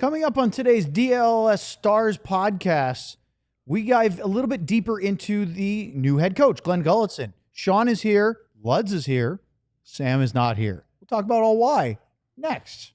Coming up on today's DLS Stars podcast, we dive a little bit deeper into the new head coach, Glen Gulutzan. Sean is here. Luds is here. Sam is not here. We'll talk about all why next.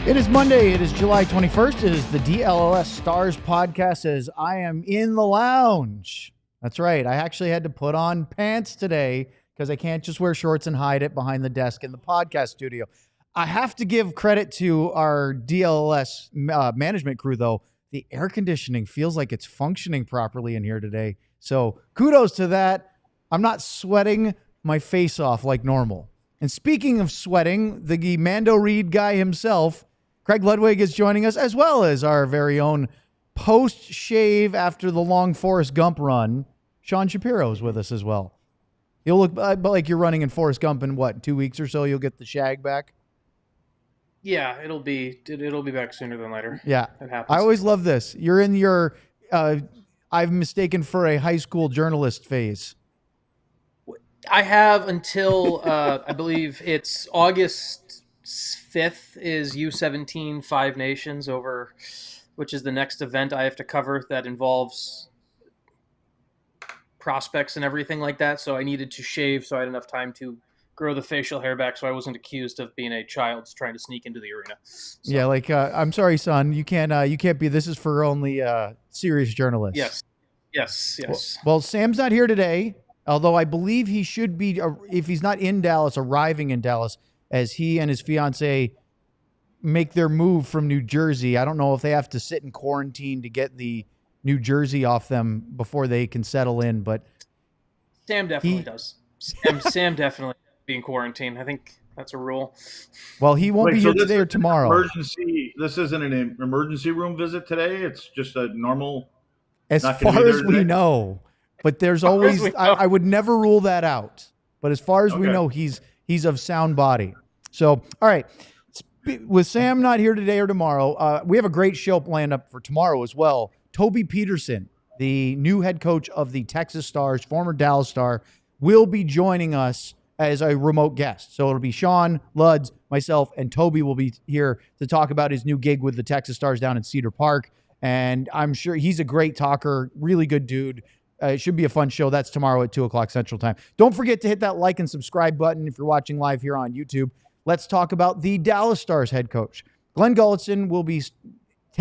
It is Monday. It is July 21st. It is the DLS Stars podcast as I am in the lounge. That's right. I actually had to put on pants today because I can't just wear shorts and hide it behind the desk in the podcast studio. I have to give credit to our DLS management crew, though. The air conditioning feels like it's functioning properly in here today. So kudos to that. I'm not sweating my face off like normal. And speaking of sweating, the Mando Reed guy himself, Craig Ludwig, is joining us, as well as our very own post-shave after the long Forrest Gump run. Sean Shapiro is with us as well. You'll look like you're running in Forrest Gump in, 2 weeks or so? You'll get the shag back? Yeah, it'll be back sooner than later. Yeah. It happens. I always love this. You're in your I've mistaken for a high school journalist phase. I have until, I believe it's August 5th is U17 Five Nations over, which is the next event I have to cover that involves prospects and everything like that. So I needed to shave so I had enough time to grow the facial hair back so I wasn't accused of being a child trying to sneak into the arena. So, yeah, I'm sorry, son. You can't be. This is for only serious journalists. Yes. Well, Sam's not here today, although I believe he should be, if he's not in Dallas, arriving in Dallas, as he and his fiance make their move from New Jersey. I don't know if they have to sit in quarantine to get the New Jersey off them before they can settle in, but Sam definitely does. Sam definitely be in quarantine. I think that's a rule. Well, he won't be here today or tomorrow. This isn't an emergency room visit today. It's just a normal. As far as we know, but there's always, I would never rule that out. But as far as we know, he's of sound body. So, all right. With Sam not here today or tomorrow, we have a great show planned up for tomorrow as well. Toby Peterson, the new head coach of the Texas Stars, former Dallas Star, will be joining us as a remote guest. So it'll be Sean, Luds, myself, and Toby will be here to talk about his new gig with the Texas Stars down in Cedar Park. And I'm sure he's a great talker, really good dude. It should be a fun show. That's tomorrow at 2 o'clock Central Time. Don't forget to hit that like and subscribe button if you're watching live here on YouTube. Let's talk about the Dallas Stars head coach. Glen Gulutzan will be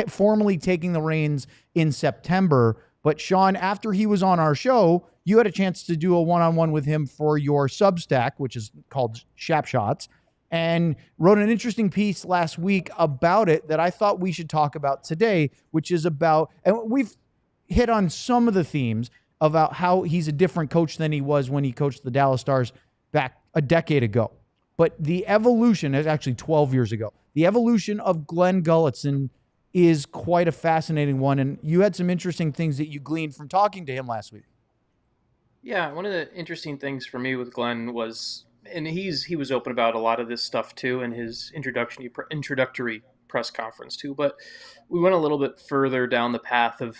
formally taking the reins in September. But Sean, after he was on our show, you had a chance to do a one-on-one with him for your Substack, which is called ShapShots, and wrote an interesting piece last week about it that I thought we should talk about today, which is about, and we've hit on some of the themes about how he's a different coach than he was when he coached the Dallas Stars back a decade ago. But the evolution is actually 12 years ago. The evolution of Glen Gulutzan is quite a fascinating one. And you had some interesting things that you gleaned from talking to him last week. Yeah, one of the interesting things for me with Glen was, and he was open about a lot of this stuff too in his introductory press conference too, but we went a little bit further down the path of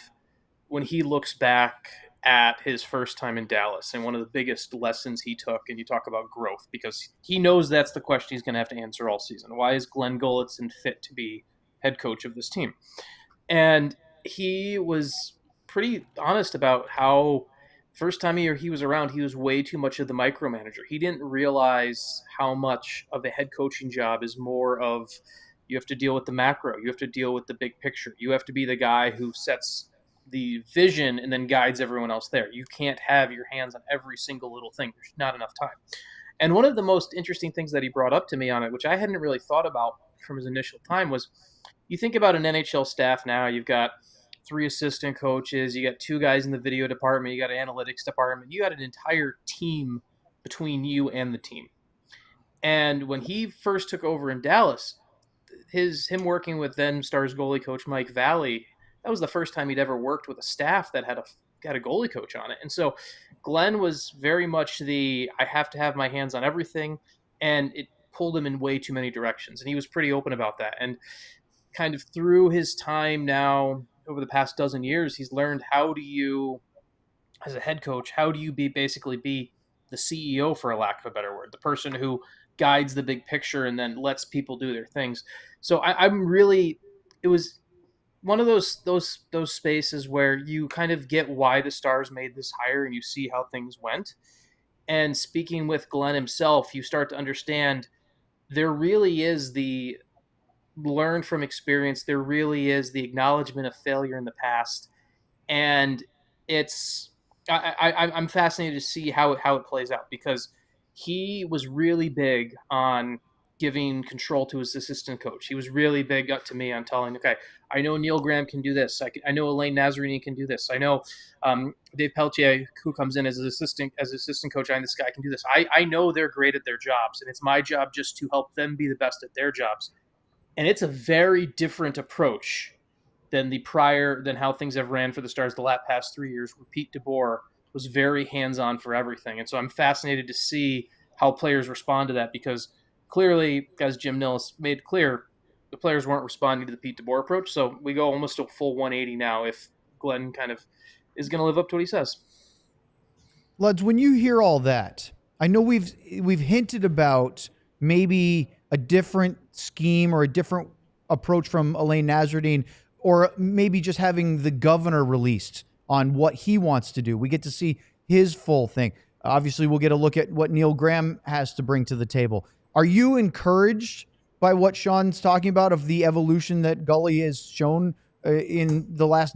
when he looks back at his first time in Dallas, and one of the biggest lessons he took, and you talk about growth, because he knows that's the question he's going to have to answer all season. Why is Glen Gulutzan fit to be head coach of this team? And he was pretty honest about how first time he was around, he was way too much of the micromanager. He didn't realize how much of a head coaching job is more of, you have to deal with the macro, you have to deal with the big picture, you have to be the guy who sets the vision and then guides everyone else there. You can't have your hands on every single little thing. There's not enough time. And one of the most interesting things that he brought up to me on it, which I hadn't really thought about from his initial time, was you think about an NHL staff now, you've got 3 assistant coaches, you got 2 guys in the video department, you got an analytics department, you got an entire team between you and the team. And when he first took over in Dallas, him working with then Stars goalie coach Mike Valley, that was the first time he'd ever worked with a staff that had a goalie coach on it. And so Glenn was very much I have to have my hands on everything, and it pulled him in way too many directions. And he was pretty open about that. And kind of through his time now over the past dozen years, he's learned how do you, as a head coach, how do you basically be the CEO, for a lack of a better word, the person who guides the big picture and then lets people do their things. So I'm really, it was one of those spaces where you kind of get why the Stars made this hire and you see how things went. And speaking with Glenn himself, you start to understand there really is the learn from experience. There really is the acknowledgement of failure in the past, and it's I'm fascinated to see how it plays out, because he was really big on giving control to his assistant coach. He was really big up to me on telling, okay, I know Neil Graham can do this. I know Elaine Nazarini can do this. I know Dave Pelletier, who comes in as assistant coach, and this guy can do this. I know they're great at their jobs, and it's my job just to help them be the best at their jobs. And it's a very different approach than how things have ran for the Stars the past 3 years, where Pete DeBoer was very hands-on for everything. And so I'm fascinated to see how players respond to that, because clearly, as Jim Nillis made clear, the players weren't responding to the Pete DeBoer approach. So we go almost to a full 180 now if Glenn kind of is going to live up to what he says. Luds, when you hear all that, I know we've hinted about maybe a different scheme or a different approach from Elaine Nazarini, or maybe just having the governor released on what he wants to do. We get to see his full thing. Obviously, we'll get a look at what Neil Graham has to bring to the table. Are you encouraged by what Sean's talking about of the evolution that Gully has shown in the last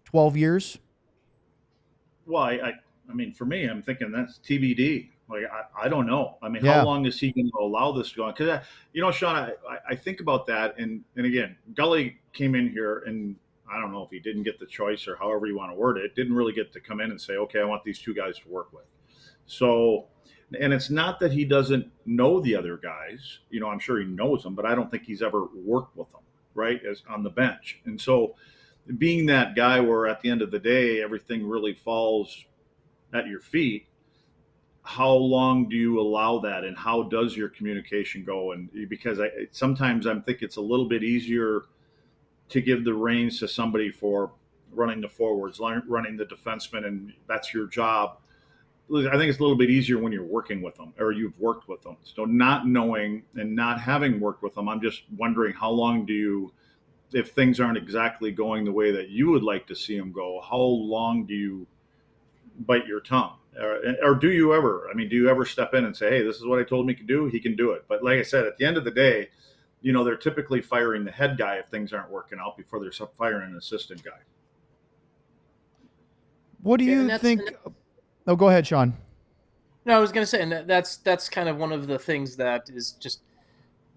12 years? Well, I mean, for me, I'm thinking that's TBD. Like, I don't know. I mean, Yeah. how long is he going to allow this to go on? Because, Sean, I think about that. And again, Gully came in here, and I don't know if he didn't get the choice or however you want to word it, didn't really get to come in and say, okay, I want these 2 guys to work with. So, and it's not that he doesn't know the other guys. I'm sure he knows them, but I don't think he's ever worked with them, right, as on the bench. And so being that guy where at the end of the day, everything really falls at your feet, how long do you allow that, and how does your communication go? And because sometimes I think it's a little bit easier to give the reins to somebody for running the forwards, running the defensemen, and that's your job. I think it's a little bit easier when you're working with them or you've worked with them. So not knowing and not having worked with them, I'm just wondering how long if things aren't exactly going the way that you would like to see them go, how long do you bite your tongue? Or do you ever? I mean, do you ever step in and say, hey, this is what I told him he could do? He can do it. But like I said, at the end of the day, they're typically firing the head guy if things aren't working out before they're firing an assistant guy. What do you think? Oh, go ahead, Sean. No, I was going to say, and that's kind of one of the things that is just,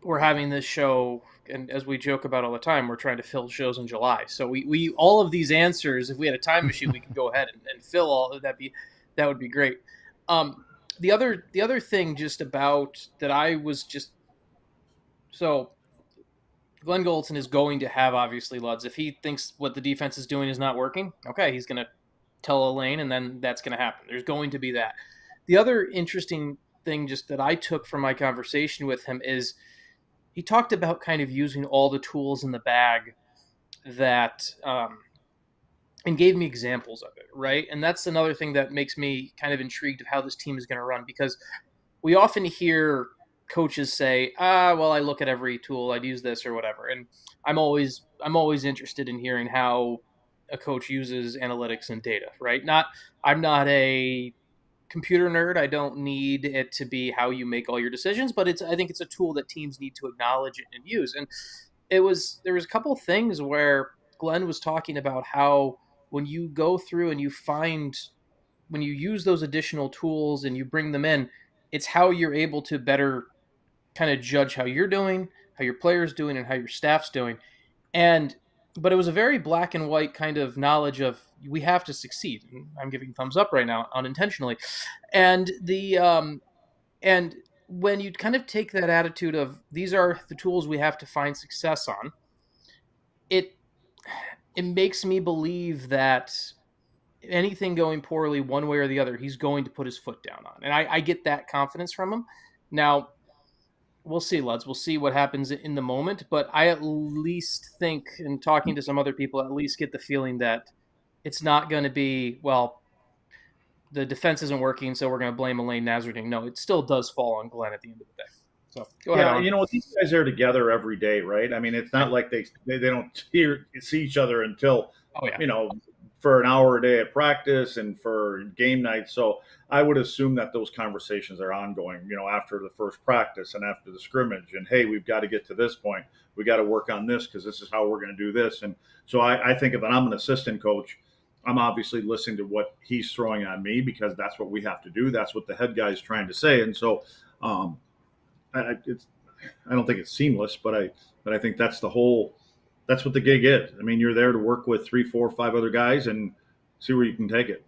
we're having this show, and as we joke about all the time, we're trying to fill shows in July. So we all of these answers, if we had a time machine, we could go ahead and fill all of that. That would be great. The other thing just about that, I was just, so Glen Gulutzan is going to have, obviously, Luds, if he thinks what the defense is doing is not working, okay, he's going to tell Elaine, and then that's going to happen. There's going to be that. The other interesting thing just that I took from my conversation with him is he talked about kind of using all the tools in the bag that, and gave me examples of it, right? And that's another thing that makes me kind of intrigued of how this team is going to run, because we often hear coaches say, well, I look at every tool, I'd use this or whatever. And I'm always interested in hearing how a coach uses analytics and data, right? I'm not a computer nerd. I don't need it to be how you make all your decisions, but I think it's a tool that teams need to acknowledge and use. And there was a couple of things where Glenn was talking about how when you go through and when you use those additional tools and you bring them in, it's how you're able to better kind of judge how you're doing, how your player's doing, and how your staff's doing. And but it was a very black and white kind of knowledge of we have to succeed. And I'm giving thumbs up right now unintentionally. And and when you kind of take that attitude of these are the tools we have to find success on, it it makes me believe that anything going poorly one way or the other, he's going to put his foot down on. And I get that confidence from him. Now, we'll see, Luds. We'll see what happens in the moment. But I at least think, in talking to some other people, at least get the feeling that it's not going to be, well, the defense isn't working, so we're going to blame Elaine Nasruddin. No, it still does fall on Glenn at the end of the day. So go ahead. Yeah, these guys are together every day, right? I mean, it's not like they don't see each other until for an hour a day at practice and for game night. So I would assume that those conversations are ongoing, after the first practice and after the scrimmage. And hey, we've got to get to this point. We got to work on this because this is how we're going to do this. And so I think if I'm an assistant coach, I'm obviously listening to what he's throwing on me because that's what we have to do. That's what the head guy is trying to say. And so I don't think it's seamless, but I think that's what the gig is. I mean, you're there to work with 3, 4, 5 other guys and see where you can take it.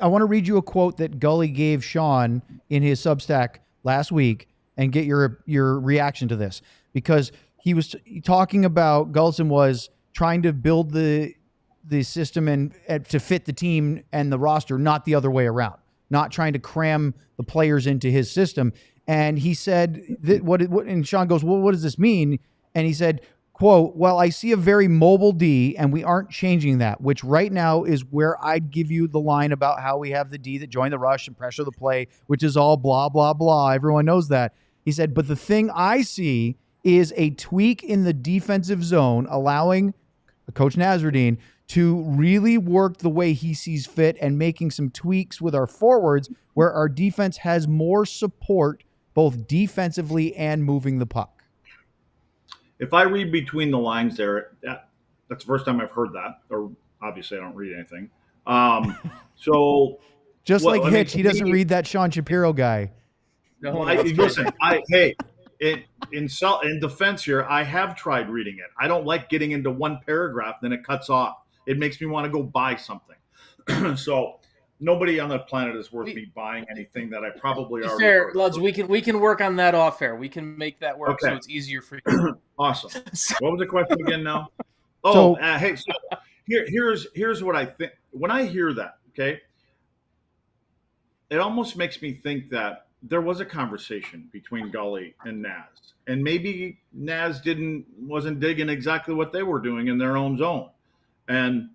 I want to read you a quote that Gully gave Sean in his Substack last week and get your reaction to this, because he was talking about Gulutzan was trying to build the system and to fit the team and the roster, not the other way around, not trying to cram the players into his system. And he said that and Sean goes, well, what does this mean? And he said, quote, well, I see a very mobile D and we aren't changing that, which right now is where I'd give you the line about how we have the D that join the rush and pressure the play, which is all blah, blah, blah. Everyone knows that. He said, but the thing I see is a tweak in the defensive zone, allowing Coach Nasruddin to really work the way he sees fit and making some tweaks with our forwards where our defense has more support, both defensively and moving the puck. If I read between the lines there, that's the first time I've heard that, or obviously I don't read anything. So just like Hitch, he doesn't read that Sean Shapiro guy. No, listen, in defense here, I have tried reading it. I don't like getting into one paragraph, then it cuts off. It makes me want to go buy something. So nobody on the planet is worth me buying anything that I probably already fair, Luds, we can work on that off air. We can make that work so it's easier for you. Awesome. What was the question again now? Oh, hey, so here's what I think. When I hear that, okay, it almost makes me think that there was a conversation between Gully and Naz. And maybe Naz wasn't digging exactly what they were doing in their own zone. And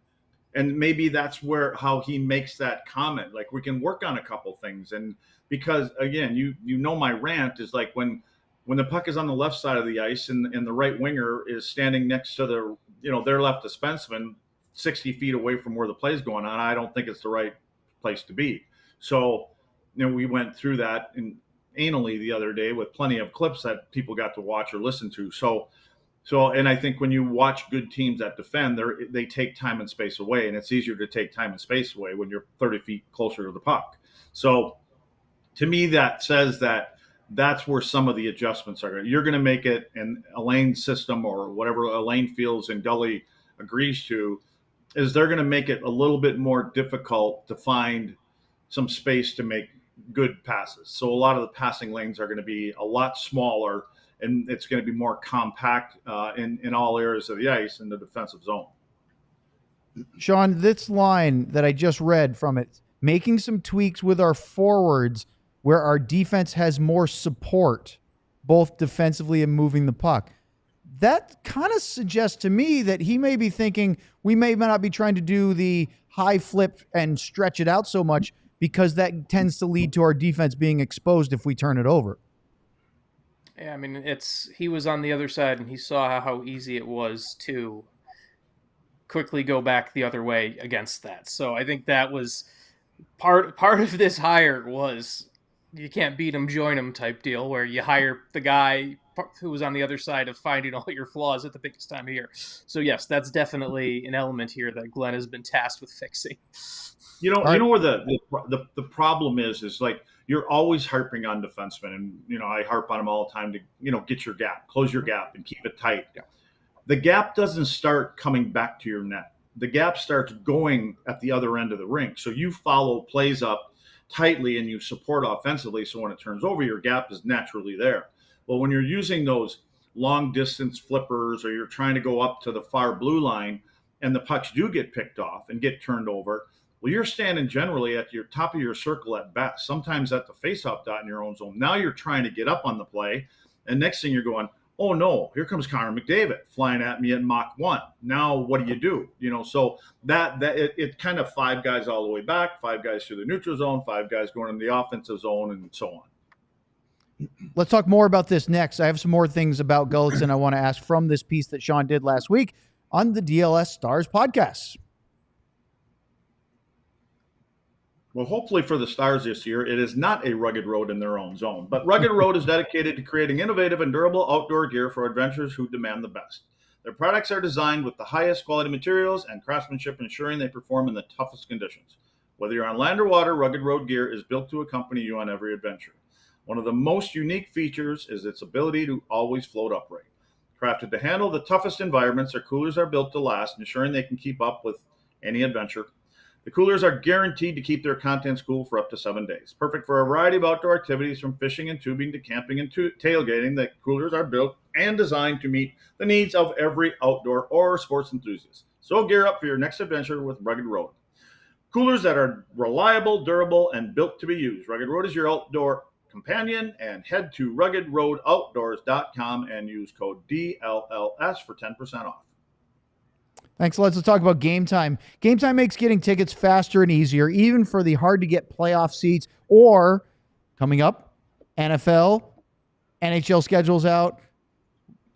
maybe that's how he makes that comment. Like, we can work on a couple things. And because, again, my rant is like when the puck is on the left side of the ice and the right winger is standing next to their left defenseman 60 feet away from where the play is going on, I don't think it's the right place to be. So, we went through that anally the other day with plenty of clips that people got to watch or listen to. So, and I think when you watch good teams that defend, they take time and space away, and it's easier to take time and space away when you're 30 feet closer to the puck. So to me, that says that's where some of the adjustments are. You're going to make it in Elaine's system or whatever Elaine feels and Gully agrees to, is they're going to make it a little bit more difficult to find some space to make good passes. So a lot of the passing lanes are going to be a lot smaller, and it's going to be more compact in all areas of the ice in the defensive zone. Sean, this line that I just read from it, making some tweaks with our forwards where our defense has more support, both defensively and moving the puck. That kind of suggests to me that he may be thinking we may not be trying to do the high flip and stretch it out so much, because that tends to lead to our defense being exposed if we turn it over. Yeah, I mean, he was on the other side and he saw how easy it was to quickly go back the other way against that. So I think that was part of this hire was you can't beat him, join him type deal, where you hire the guy who was on the other side of finding all your flaws at the biggest time of year. So yes, that's definitely an element here that Glenn has been tasked with fixing. You know where the problem is like you're always harping on defensemen, and I harp on them all the time to get your gap, close your gap, and keep it tight. Yeah. the gap doesn't start coming back to your net. The gap starts going at the other end of the rink. So you follow plays up tightly and you support offensively. So when it turns over, your gap is naturally there. Well, when you're using those long distance flippers or you're trying to go up to the far blue line and the pucks do get picked off and get turned over, well, you're standing generally at your top of your circle at best, sometimes at the faceoff dot in your own zone. Now you're trying to get up on the play, and next thing you're going, oh no, here comes Connor McDavid flying at me at Mach 1. Now what do? So it kind of 5 guys all the way back, 5 guys through the neutral zone, 5 guys going in the offensive zone, and so on. Let's talk more about this next. I have some more things about Gulutzan I want to ask from this piece that Sean did last week on the DLS Stars podcast. Well, hopefully for the Stars this year, it is not a rugged road in their own zone, but Rugged Road is dedicated to creating innovative and durable outdoor gear for adventurers who demand the best. Their products are designed with the highest quality materials and craftsmanship, ensuring they perform in the toughest conditions. Whether you're on land or water, Rugged Road gear is built to accompany you on every adventure. One of the most unique features is its ability to always float upright. Crafted to handle the toughest environments, their coolers are built to last, ensuring they can keep up with any adventure. The coolers are guaranteed to keep their contents cool for up to 7 days. Perfect for a variety of outdoor activities from fishing and tubing to camping and tailgating. The coolers are built and designed to meet the needs of every outdoor or sports enthusiast. So gear up for your next adventure with Rugged Road. Coolers that are reliable, durable, and built to be used. Rugged Road is your outdoor companion, and head to ruggedroadoutdoors.com and use code DLLS for 10% off. Thanks. Let's talk about Game Time. Game Time makes getting tickets faster and easier, even for the hard-to-get playoff seats or, coming up, NFL, NHL schedules out,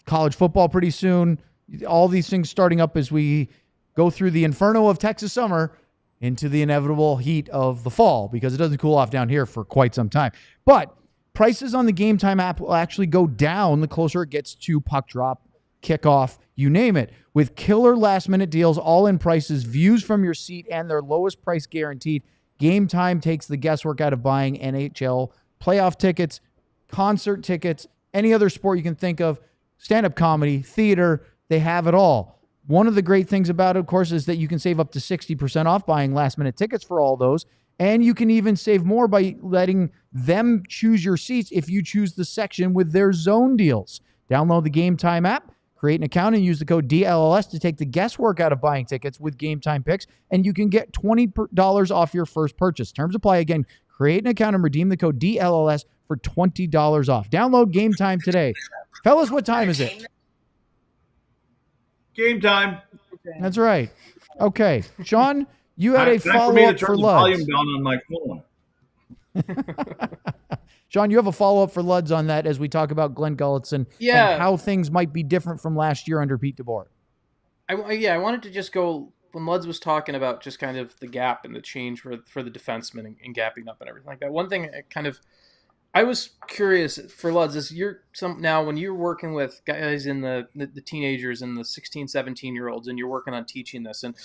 college football pretty soon. All these things starting up as we go through the inferno of Texas summer into the inevitable heat of the fall, because it doesn't cool off down here for quite some time. But prices on the Game Time app will actually go down the closer it gets to puck drop, kickoff, you name it. With killer last-minute deals, all-in prices, views from your seat, and their lowest price guaranteed, Game Time takes the guesswork out of buying NHL playoff tickets, concert tickets, any other sport you can think of, stand-up comedy, theater, they have it all. One of the great things about it, of course, is that you can save up to 60% off buying last-minute tickets for all those, and you can even save more by letting them choose your seats if you choose the section with their zone deals. Download the Game Time app, create an account, and use the code DLLS to take the guesswork out of buying tickets with Game Time picks, and you can get $20 off your first purchase. Terms apply. Again, create an account and redeem the code DLLS for $20 off. Download Game Time today. Fellas, what time is it? Game time. That's right. Okay. Sean, you had a follow-up for Luds. Volume down on my phone. Sean, you have a follow-up for Luds on that as we talk about Glen Gulutzan and how things might be different from last year under Pete DeBoer. I wanted to just go, when Luds was talking about just kind of the gap and the change for the defensemen and gapping up and everything like that. One thing I was curious for Luds is now when you're working with guys in the teenagers and the 16, 17-year-olds and you're working on teaching this, and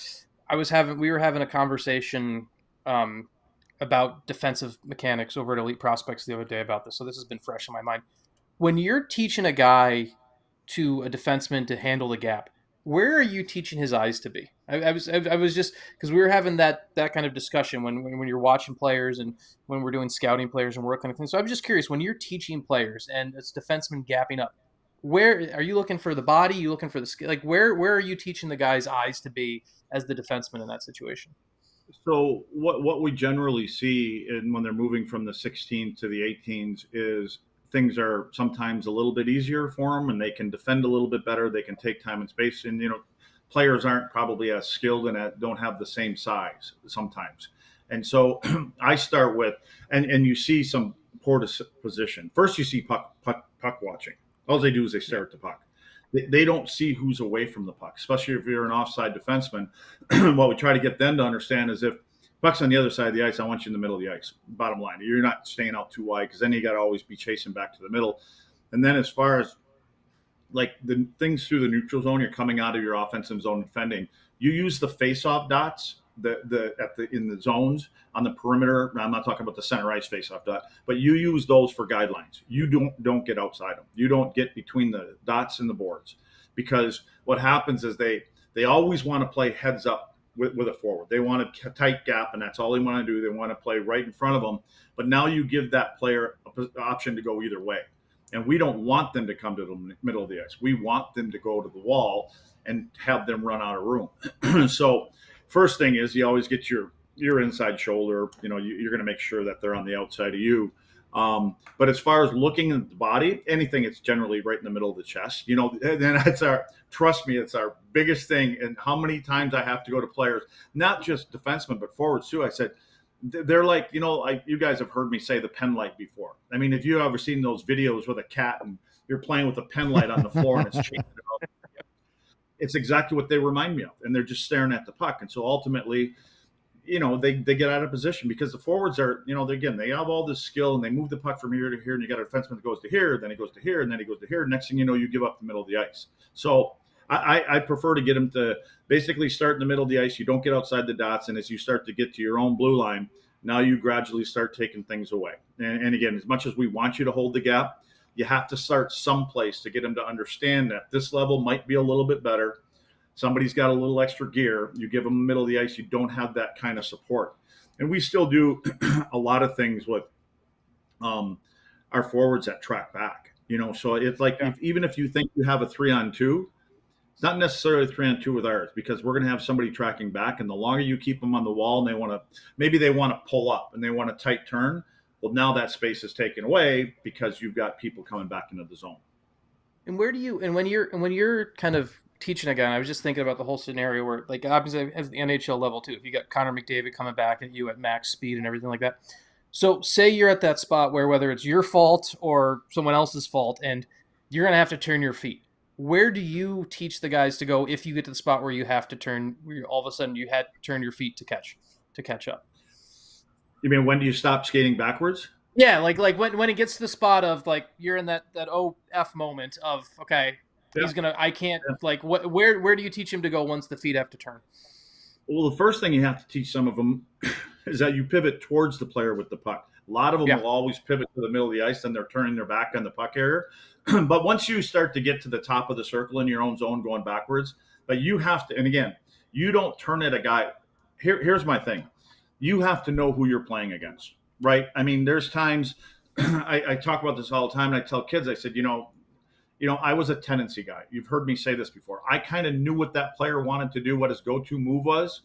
we were having a conversation about defensive mechanics over at Elite Prospects the other day about this. So this has been fresh in my mind. When you're teaching a guy a defenseman to handle the gap, where are you teaching his eyes to be? I was just, because we were having that kind of discussion when you're watching players and when we're doing scouting players and work on things. So I'm just curious, when you're teaching players and it's defensemen gapping up, where are you looking for the body? You looking for the skill? Like where are you teaching the guy's eyes to be as the defenseman in that situation? So what we generally see when they're moving from the 16 to the 18s is things are sometimes a little bit easier for them, and they can defend a little bit better. They can take time and space, and players aren't probably as skilled and don't have the same size sometimes. And so I start with, and you see some poor position. First, you see puck watching. All they do is they stare at the puck. They don't see who's away from the puck, especially if you're an offside defenseman. What we try to get them to understand is if puck's on the other side of the ice, I want you in the middle of the ice. Bottom line, you're not staying out too wide, because then you got to always be chasing back to the middle. And then as far as like the things through the neutral zone, you're coming out of your offensive zone defending. You use the face-off dots in the zones on the perimeter. I'm not talking about the center ice face-off dot, but you use those for guidelines. You don't get outside them. You don't get between the dots and the boards. because what happens is they always want to play heads up with a forward. They want a tight gap, and that's all they want to do. They want to play right in front of them. But now you give that player an option to go either way. And we don't want them to come to the middle of the ice. We want them to go to the wall and have them run out of room. So first thing is you always get your inside shoulder. You're going to make sure that they're on the outside of you. But as far as looking at the body, anything, it's generally right in the middle of the chest. Then trust me, it's our biggest thing. And how many times I have to go to players, not just defensemen, but forwards too. I said, they're like, you guys have heard me say the pen light before. I mean, if you've ever seen those videos with a cat and you're playing with a pen light on the floor and it's changing it up, it's exactly what they remind me of. And they're just staring at the puck. And so ultimately, they get out of position because the forwards are, they have all this skill and they move the puck from here to here, and you got a defenseman that goes to here, then he goes to here, and then he goes to here. Next thing you know, you give up the middle of the ice. So I prefer to get them to basically start in the middle of the ice. You don't get outside the dots, and as you start to get to your own blue line, now you gradually start taking things away. And again, as much as we want you to hold the gap, you have to start someplace to get them to understand that this level might be a little bit better. Somebody's got a little extra gear. You give them the middle of the ice, you don't have that kind of support. And we still do a lot of things with our forwards that track back. So it's like even if you think you have a 3-on-2, it's not necessarily 3-on-2 with ours, because we're going to have somebody tracking back. And the longer you keep them on the wall and maybe they want to pull up and they want a tight turn, well, now that space is taken away because you've got people coming back into the zone. And when you're kind of teaching again, I was just thinking about the whole scenario where, like, obviously at the NHL level too, if you got Connor McDavid coming back at you at max speed and everything like that. So say you're at that spot where whether it's your fault or someone else's fault and you're going to have to turn your feet. Where do you teach the guys to go if you get to the spot where you have to turn, where all of a sudden you had to turn your feet to catch up? You mean when do you stop skating backwards? Yeah, like when it gets to the spot of, like, you're in that OF moment of, okay, he's gonna, I can't, like, where do you teach him to go once the feet have to turn? Well, the first thing you have to teach some of them is that you pivot towards the player with the puck. A lot of them will always pivot to the middle of the ice, then they're turning their back on the puck area. But once you start to get to the top of the circle in your own zone going backwards, but you have to, and again, you don't turn at a guy. Here's my thing. You have to know who you're playing against, right? I mean, there's times I talk about this all the time, and I tell kids, I said, I was a tendency guy. You've heard me say this before. I kind of knew what that player wanted to do, what his go-to move was,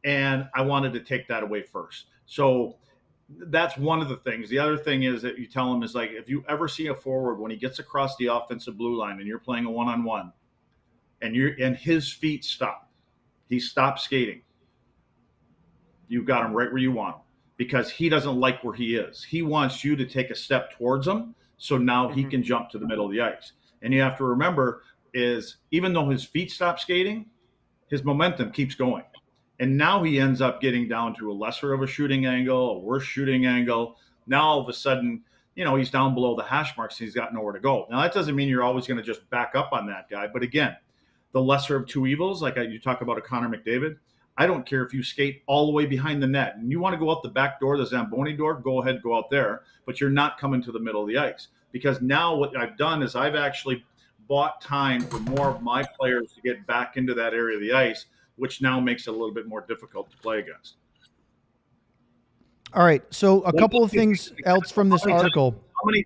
and I wanted to take that away first. So that's one of the things. The other thing is that you tell him is, like, if you ever see a forward when he gets across the offensive blue line and you're playing a one-on-one and his feet stop, he stops skating, you got him right where you want him, because he doesn't like where he is. He wants you to take a step towards him, so now he can jump to the middle of the ice. And you have to remember is, even though his feet stop skating, his momentum keeps going. And now he ends up getting down to a lesser of a shooting angle, a worse shooting angle. Now all of a sudden, he's down below the hash marks. He's got nowhere to go. Now that doesn't mean you're always going to just back up on that guy. But again, the lesser of two evils, like you talk about a Connor McDavid, I don't care if you skate all the way behind the net and you want to go out the back door, the Zamboni door, go ahead, go out there, but you're not coming to the middle of the ice. Because now what I've done is I've actually bought time for more of my players to get back into that area of the ice, which now makes it a little bit more difficult to play against. All right. So a couple of things else from this article. How many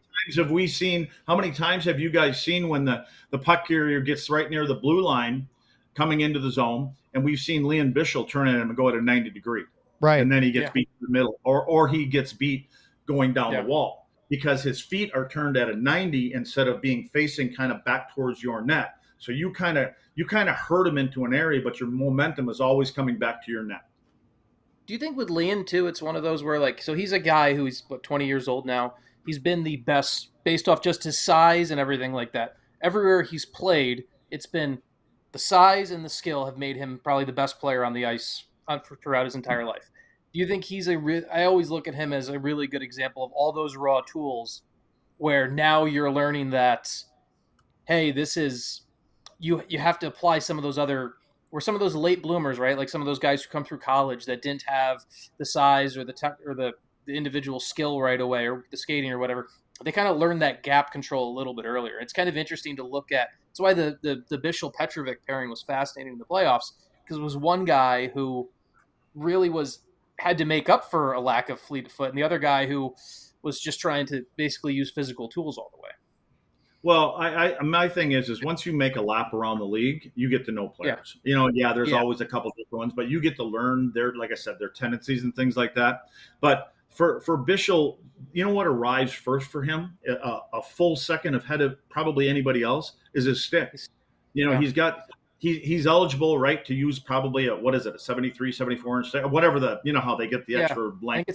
times have you guys seen when the puck carrier gets right near the blue line coming into the zone, and we've seen Leon Bischel turn at him and go at a 90 degree. Right. And then he gets beat in the middle, or he gets beat going down the wall because his feet are turned at a 90 instead of being facing kind of back towards your net. So you kind of hurt him into an area, but your momentum is always coming back to your net. Do you think with Leon too, it's one of those where, like, so he's a guy who's 20 years old now. He's been the best based off just his size and everything like that. Everywhere he's played, it's been the size and the skill have made him probably the best player on the ice throughout his entire life. Do you think he's I always look at him as a really good example of all those raw tools where now you're learning that, hey, this is, you have to apply some of those other, or some of those late bloomers, right? Like some of those guys who come through college that didn't have the size or the individual skill right away, or the skating or whatever. they kind of learned that gap control a little bit earlier. It's kind of interesting to look at. That's why the Bishel Petrovic pairing was fascinating in the playoffs, because it was one guy who really had to make up for a lack of fleet of foot, and the other guy who was just trying to basically use physical tools all the way. Well, my thing is once you make a lap around the league, you get to know players. There's always a couple different ones, but you get to learn like I said, their tendencies and things like that. But for Bishel, you know what arrives first for him? A full second ahead of probably anybody else is his stick. He's eligible, right, to use probably a 73, 74 inch stick, whatever how they get the extra length.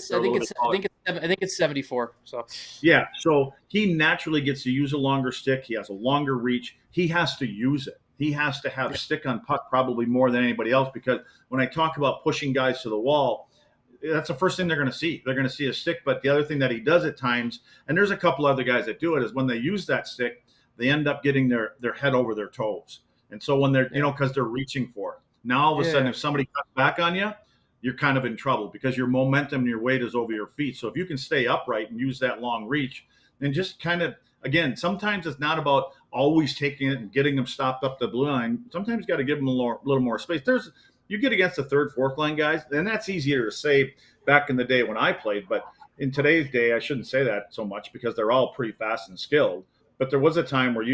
I think it's 74. So yeah, so he naturally gets to use a longer stick. He has a longer reach. He has to use it. He has to have stick on puck probably more than anybody else, because when I talk about pushing guys to the wall, that's the first thing they're going to see. They're going to see a stick. But the other thing that he does at times, and there's a couple other guys that do it, is when they use that stick, they end up getting their head over their toes. And so when they're, because they're reaching for it. Now, all of a sudden, if somebody cuts back on you, you're kind of in trouble because your momentum and your weight is over your feet. So if you can stay upright and use that long reach, then just kind of, again, sometimes it's not about always taking it and getting them stopped up the blue line. Sometimes you got to give them a little more space. You get against the third, fourth line guys, and that's easier to say back in the day when I played. But in today's day, I shouldn't say that so much because they're all pretty fast and skilled. But there was a time where,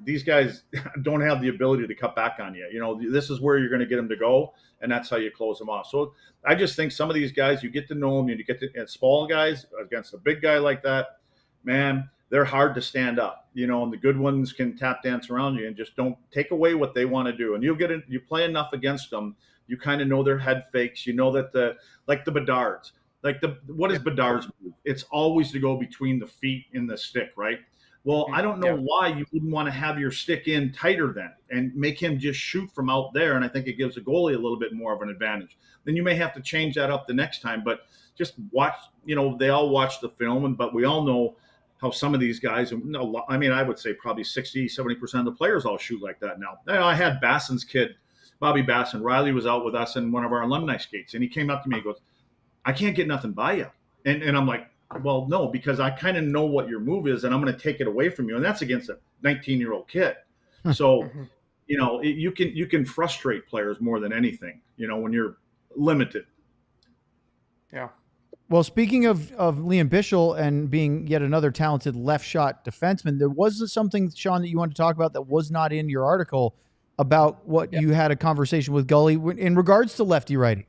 these guys don't have the ability to cut back on you. This is where you're going to get them to go, and that's how you close them off. So I just think some of these guys, you get to know them, and you get to small guys against a big guy like that, man, they're hard to stand up, and the good ones can tap dance around you and just don't take away what they want to do. And you play enough against them, you kind of know their head fakes. You know that like the Bedards, what is Bedard's move? It's always to go between the feet and the stick, right? Well, I don't know why you wouldn't want to have your stick in tighter then and make him just shoot from out there. And I think it gives a goalie a little bit more of an advantage. Then you may have to change that up the next time. But just watch, they all watch the film, but we all know how some of these guys, I would say probably 60, 70% of the players all shoot like that now. I had Basson's kid, Bobby Basson. Riley was out with us in one of our alumni skates, and he came up to me and goes, I can't get nothing by you. And I'm like, well, no, because I kind of know what your move is, and I'm going to take it away from you, and that's against a 19-year-old kid. So, you can frustrate players more than anything, when you're limited. Yeah. Well, speaking of Liam Bishel and being yet another talented left shot defenseman, there was something, Sean, that you wanted to talk about that was not in your article about what you had a conversation with Gully in regards to lefty righty.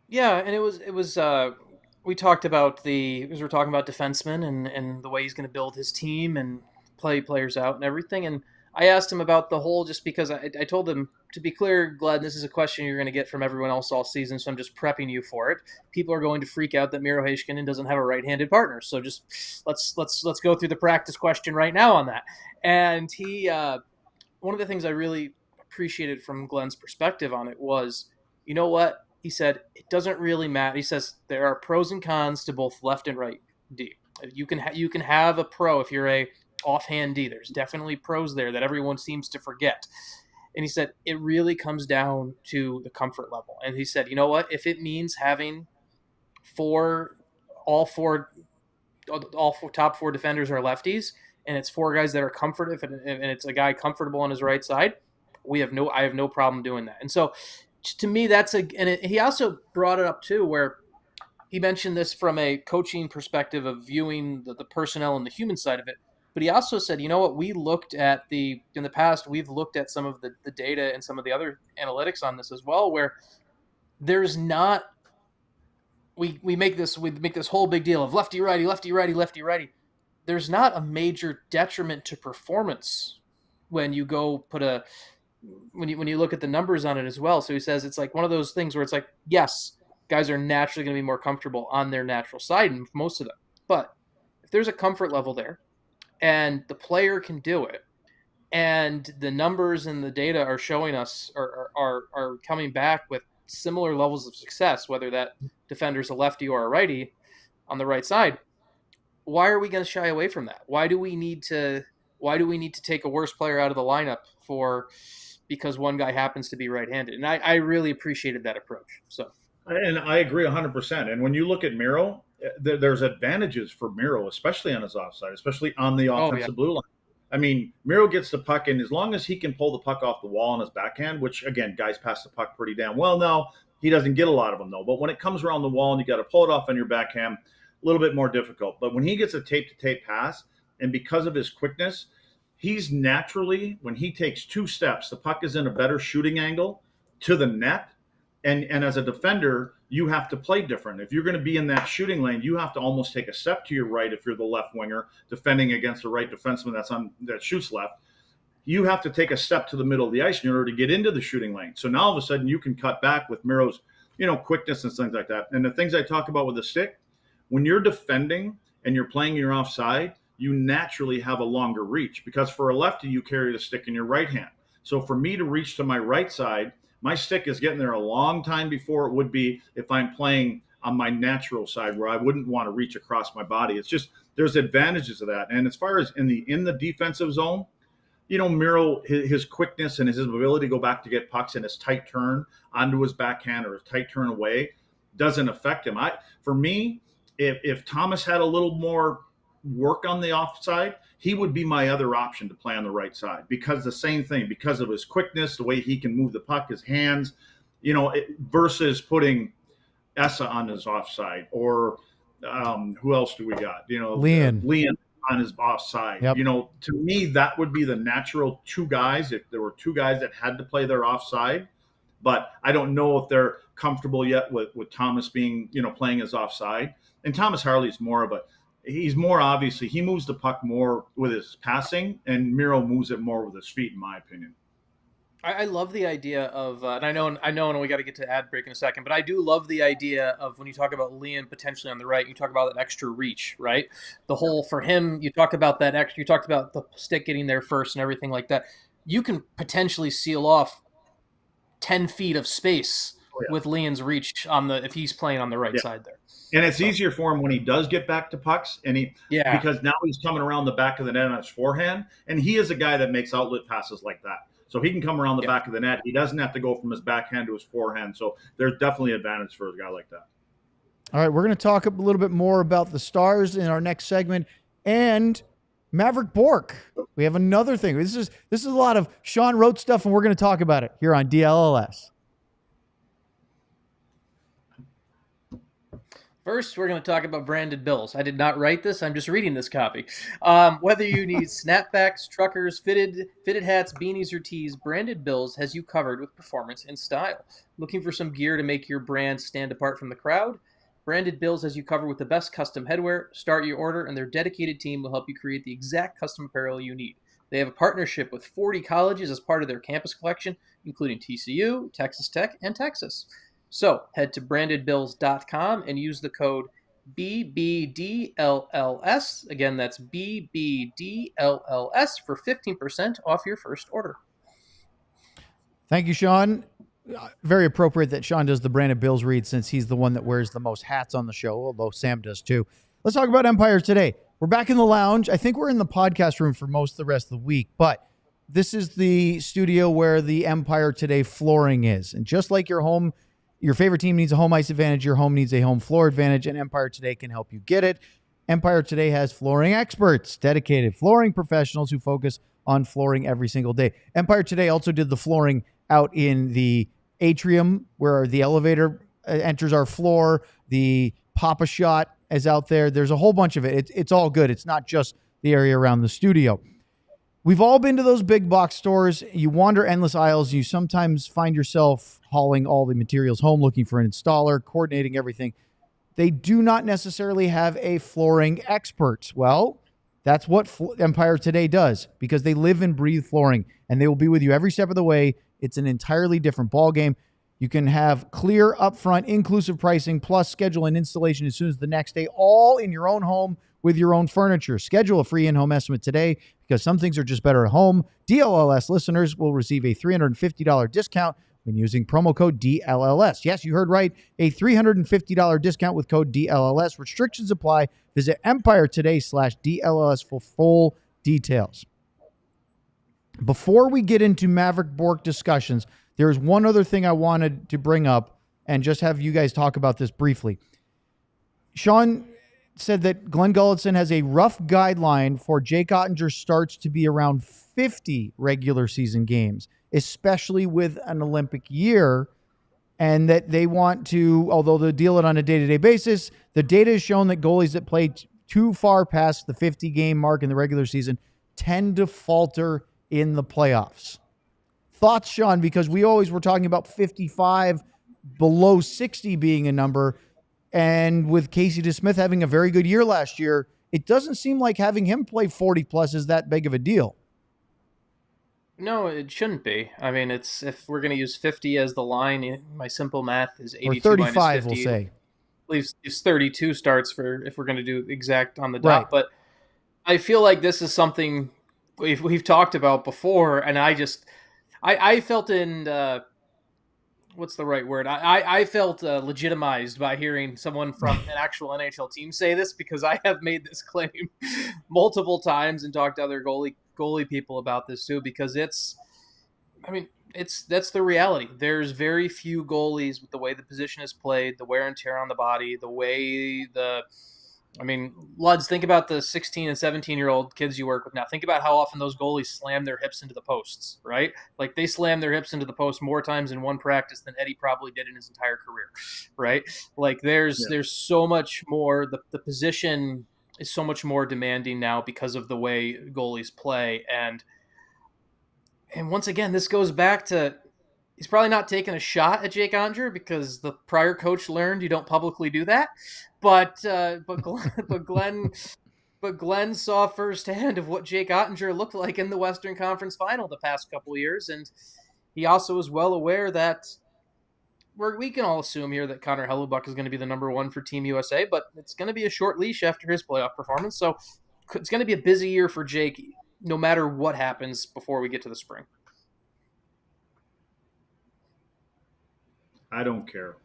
Yeah, and it was. We talked about we're talking about defensemen and the way he's going to build his team and play players out and everything. And I asked him about the whole, just because I told him, to be clear, Glenn, this is a question you're going to get from everyone else all season, so I'm just prepping you for it. People are going to freak out that Miro Heiskanen doesn't have a right-handed partner. So just let's go through the practice question right now on that. And he, one of the things I really appreciated from Glenn's perspective on it was, you know what? He said, it doesn't really matter. He says there are pros and cons to both left and right D. You can have a pro if you're a offhand D. There's definitely pros there that everyone seems to forget. And he said, it really comes down to the comfort level. And he said, you know what? If it means having all four top four defenders are lefties, and it's four guys that are comfortable, and it's a guy comfortable on his right side, I have no problem doing that. And so, to me, he also brought it up too, where he mentioned this from a coaching perspective of viewing the personnel and the human side of it. But he also said, you know what, in the past, we've looked at some of the data and some of the other analytics on this as well, where there's not, we make this whole big deal of lefty, righty, lefty, righty, lefty, righty. There's not a major detriment to performance when you go when you look at the numbers on it as well. So he says it's like one of those things where it's like, yes, guys are naturally going to be more comfortable on their natural side, and most of them. But if there's a comfort level there and the player can do it, and the numbers and the data are showing us are coming back with similar levels of success, whether that defender's a lefty or a righty on the right side, why are we going to shy away from that? Why do we need to take a worse player out of the lineup because one guy happens to be right-handed? And I really appreciated that approach. So, and I agree 100%. And when you look at Miro, there's advantages for Miro, especially on his offside, especially on the offensive blue line. I mean, Miro gets the puck, and as long as he can pull the puck off the wall on his backhand, which, again, guys pass the puck pretty damn well now. He doesn't get a lot of them, though. But when it comes around the wall and you got to pull it off on your backhand, a little bit more difficult. But when he gets a tape-to-tape pass, and because of his quickness, he's naturally, when he takes 2 steps, the puck is in a better shooting angle to the net. And as a defender, you have to play different. If you're going to be in that shooting lane, you have to almost take a step to your right if you're the left winger defending against a right defenseman that shoots left. You have to take a step to the middle of the ice in order to get into the shooting lane. So now all of a sudden you can cut back with Miro's, quickness and things like that. And the things I talk about with the stick, when you're defending and you're playing your offside, you naturally have a longer reach because for a lefty, you carry the stick in your right hand. So for me to reach to my right side, my stick is getting there a long time before it would be if I'm playing on my natural side where I wouldn't want to reach across my body. It's just there's advantages of that. And as far as in the defensive zone, Miro, his quickness and his ability to go back to get pucks and his tight turn onto his backhand or his tight turn away doesn't affect him. For me, if Thomas had a little more work on the offside, he would be my other option to play on the right side because the same thing, because of his quickness, the way he can move the puck, his hands, versus putting Essa on his offside or who else do we got? Leon on his offside. Yep. To me, that would be the natural 2 guys if there were 2 guys that had to play their offside. But I don't know if they're comfortable yet with Thomas being, playing his offside. And Thomas Harley's he's more obviously, he moves the puck more with his passing, and Miro moves it more with his feet, in my opinion. I love the idea of, and I know, and we got to get to ad break in a second, but I do love the idea of when you talk about Leon potentially on the right, you talk about that extra reach, right? The whole for him, you talk about that extra, you talked about the stick getting there first and everything like that. You can potentially seal off 10 feet of space with Leon's reach if he's playing on the right side there. And it's easier for him when he does get back to pucks, and because now he's coming around the back of the net on his forehand, and he is a guy that makes outlet passes like that. So he can come around the back of the net. He doesn't have to go from his backhand to his forehand. So there's definitely advantage for a guy like that. All right, we're going to talk a little bit more about the Stars in our next segment and Mavrik Bourque. We have another thing. This is a lot of Sean wrote stuff, and we're going to talk about it here on DLLS. First, we're going to talk about branded bills. I did not write this. I'm just reading this copy. Whether you need snapbacks, truckers, fitted hats, beanies, or tees, Branded Bills has you covered with performance and style. Looking for some gear to make your brand stand apart from the crowd? Branded Bills has you covered with the best custom headwear. Start your order, and their dedicated team will help you create the exact custom apparel you need. They have a partnership with 40 colleges as part of their campus collection, including TCU, Texas Tech, and Texas. So head to brandedbills.com and use the code BBDLLS. Again, that's BBDLLS for 15% off your first order. Thank you, Sean. Very appropriate that Sean does the Branded Bills read since he's the one that wears the most hats on the show, although Sam does too. Let's talk about Empire Today. We're back in the lounge. I think we're in the podcast room for most of the rest of the week, but this is the studio where the Empire Today flooring is. And just like your home, your favorite team needs a home ice advantage, your home needs a home floor advantage, and Empire Today can help you get it. Empire Today has flooring experts, dedicated flooring professionals who focus on flooring every single day. Empire Today also did the flooring out in the atrium where the elevator enters our floor. The Papa Shot is out there. There's a whole bunch of it. It's all good. It's not just the area around the studio. We've all been to those big box stores. You wander endless aisles. You sometimes find yourself hauling all the materials home, looking for an installer, coordinating everything. They do not necessarily have a flooring expert. Well, that's what Empire Today does because they live and breathe flooring, and they will be with you every step of the way. It's an entirely different ballgame. You can have clear, upfront, inclusive pricing, plus schedule an installation as soon as the next day, all in your own home with your own furniture. Schedule a free in-home estimate today because some things are just better at home. DLLS listeners will receive a $350 discount when using promo code DLLS. Yes, you heard right. A $350 discount with code DLLS. Restrictions apply. Visit EmpireToday/DLLS for full details. Before we get into Mavrik Bourque discussions, there's one other thing I wanted to bring up and just have you guys talk about this briefly. Sean said that Glen Gulutzan has a rough guideline for Jake Ottinger starts to be around 50 regular season games, especially with an Olympic year, and that they want to, although they'll deal it on a day-to-day basis, the data has shown that goalies that play too far past the 50-game mark in the regular season tend to falter in the playoffs. Thoughts, Sean? Because we always were talking about 55 below 60 being a number. And with Casey DeSmith having a very good year last year, it doesn't seem like having him play 40 plus is that big of a deal. No, it shouldn't be. I mean, it's if we're going to use 50 as the line, my simple math is 82 or 35, minus 50. We'll say. Leaves 32 starts for if we're going to do exact on the dot. Right. But I feel like this is something we've talked about before, and I felt in what's the right word? I felt legitimized by hearing someone from an actual NHL team say this, because I have made this claim multiple times and talked to other goalie people about this too, because that's the reality. There's very few goalies with the way the position is played, the wear and tear on the body, the way Luds, think about the 16 and 17-year-old kids you work with now. Think about how often those goalies slam their hips into the posts, right? Like, they slam their hips into the post more times in one practice than Eddie probably did in his entire career, right? Like, there's so much more. The position is so much more demanding now because of the way goalies play. And once again, this goes back to, he's probably not taking a shot at Jake Ottinger because the prior coach learned you don't publicly do that. But Glenn saw firsthand of what Jake Ottinger looked like in the Western Conference Final the past couple of years, and he also is well aware that we can all assume here that Connor Hellebuyck is going to be the number one for Team USA, but it's going to be a short leash after his playoff performance, so it's going to be a busy year for Jake, no matter what happens before we get to the spring. I don't care.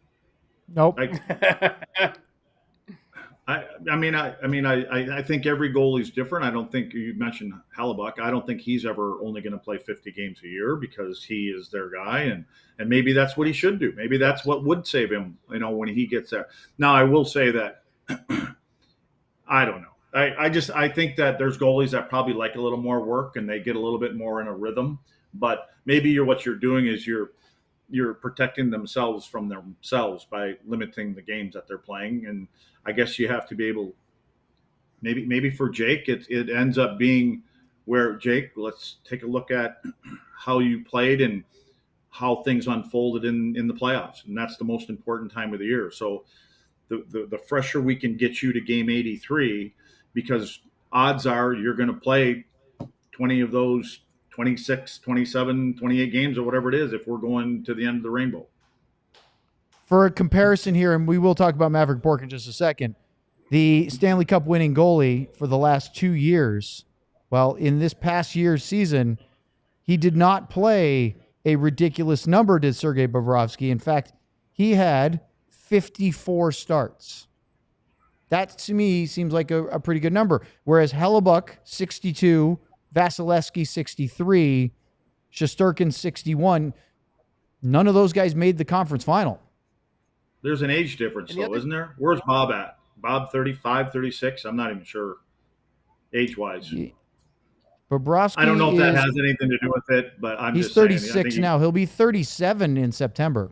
Nope. I think every goalie's different. I don't think you mentioned Hellebuyck. I don't think he's ever only going to play 50 games a year because he is their guy, and maybe that's what he should do. Maybe that's what would save him, when he gets there. Now, I will say that I don't know. I think that there's goalies that probably like a little more work and they get a little bit more in a rhythm. But maybe what you're doing is you're protecting themselves from themselves by limiting the games that they're playing. And I guess you have to be able, maybe for Jake, it ends up being where, Jake, let's take a look at how you played and how things unfolded in the playoffs. And that's the most important time of the year. So the fresher we can get you to game 83, because odds are you're going to play 20 of those 26, 27, 28 games or whatever it is if we're going to the end of the rainbow. For a comparison here, and we will talk about Mavrik Bourque in just a second, the Stanley Cup winning goalie for the last 2 years, well, in this past year's season, he did not play a ridiculous number, did Sergei Bobrovsky. In fact, he had 54 starts. That, to me, seems like a pretty good number. Whereas Hellebuyck, 62, Vasilevsky, 63, Shesterkin, 61. None of those guys made the conference final. There's an age difference, though, isn't there? Where's Bob at? Bob 35, 36? I'm not even sure age-wise. Bobrovsky, I don't know if that has anything to do with it, but he's 36 now. He'll be 37 in September.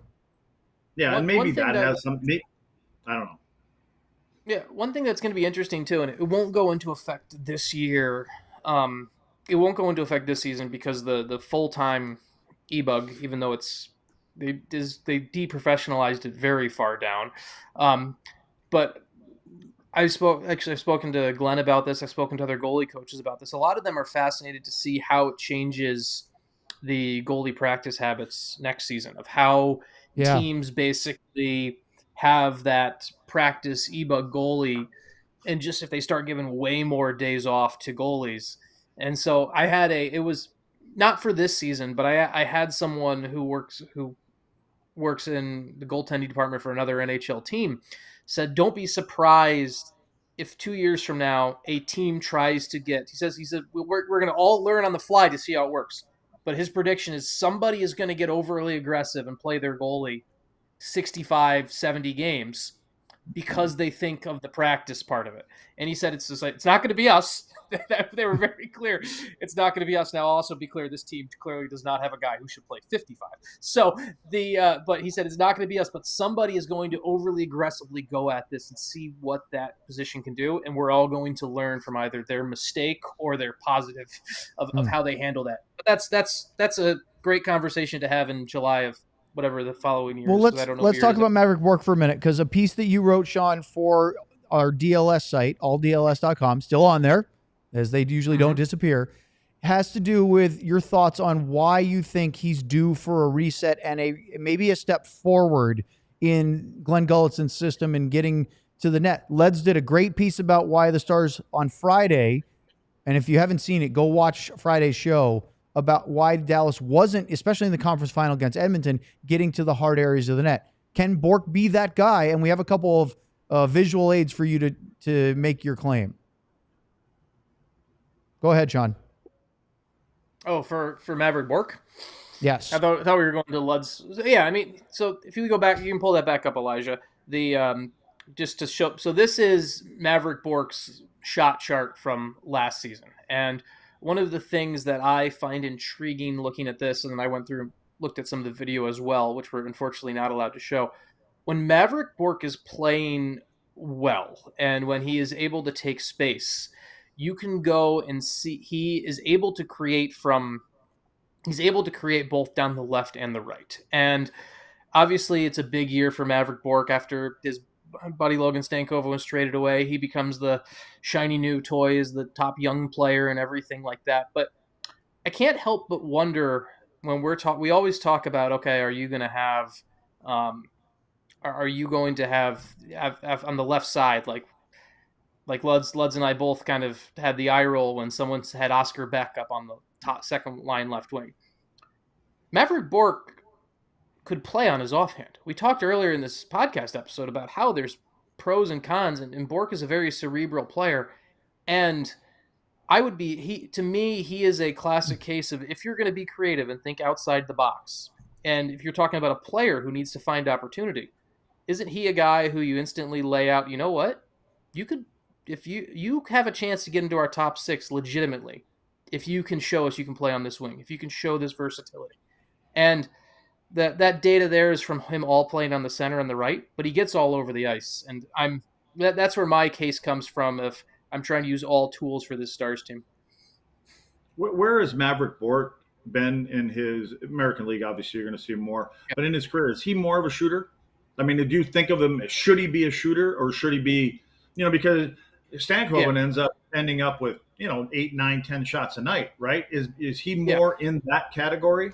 Yeah, and maybe that has some. I don't know. Yeah, one thing that's going to be interesting too, and it won't go into effect this year. It won't go into effect this season because the full-time e-bug, even though they deprofessionalized it very far down. But I've spoken to Glenn about this. I've spoken to other goalie coaches about this. A lot of them are fascinated to see how it changes the goalie practice habits next season, of how teams basically have that practice e-bug goalie, and just if they start giving way more days off to goalies. And so it was not for this season, but I had someone who works in the goaltending department for another NHL team said, don't be surprised if 2 years from now a team tries to he said we're going to all learn on the fly to see how it works. But his prediction is somebody is going to get overly aggressive and play their goalie 65, 70 games because they think of the practice part of it. And he said it's just like, it's not going to be us. They were very clear. It's not going to be us. Now, I'll also be clear, this team clearly does not have a guy who should play 55. So but he said it's not going to be us, but somebody is going to overly aggressively go at this and see what that position can do. And we're all going to learn from either their mistake or their positive of how they handle that. But that's a great conversation to have in July of whatever the following year. Well, let's talk about Mavrik Bourque for a minute, because a piece that you wrote, Sean, for our DLS site, alldls.com, still on there, as they usually don't disappear, has to do with your thoughts on why you think he's due for a reset and maybe a step forward in Glen Gulutzan's system and getting to the net. Leds did a great piece about why the Stars on Friday, and if you haven't seen it, go watch Friday's show, about why Dallas wasn't, especially in the conference final against Edmonton, getting to the hard areas of the net. Can Bourque be that guy? And we have a couple of visual aids for you to make your claim. Go ahead, Sean. Oh, for Mavrik Bourque? Yes. I thought we were going to Lud's. Yeah, I mean, so if you go back, you can pull that back up, Elijah. Just to show. So this is Mavrik Bourque's shot chart from last season. And one of the things that I find intriguing looking at this, and then I went through and looked at some of the video as well, which we're unfortunately not allowed to show. When Mavrik Bourque is playing well and when he is able to take space, you can go and see he is able to create both down the left and the right. And obviously it's a big year for Mavrik Bourque after his buddy Logan Stankoven was traded away. He becomes the shiny new toy as the top young player and everything like that. But I can't help but wonder when we always talk about, okay, are you going to have on the left side, like Luds and I both kind of had the eye roll when someone had Oscar Beck up on the top second line left wing. Mavrik Bourque could play on his offhand. We talked earlier in this podcast episode about how there's pros and cons, and Bourque is a very cerebral player. And to me, he is a classic case of, if you're going to be creative and think outside the box, and if you're talking about a player who needs to find opportunity, isn't he a guy who you instantly lay out, you know what? You could, if you have a chance to get into our top six legitimately, if you can show us you can play on this wing, if you can show this versatility. And that data there is from him all playing on the center and the right, but he gets all over the ice. And that's where my case comes from if I'm trying to use all tools for this Stars team. Where has Mavrik Bourque been in his American League? Obviously, you're going to see him more. Yeah. But in his career, is he more of a shooter? I mean, did you think of him, should he be a shooter or should he be, because Stankoven ending up with, 8, 9, 10 shots a night, right? Is he more in that category?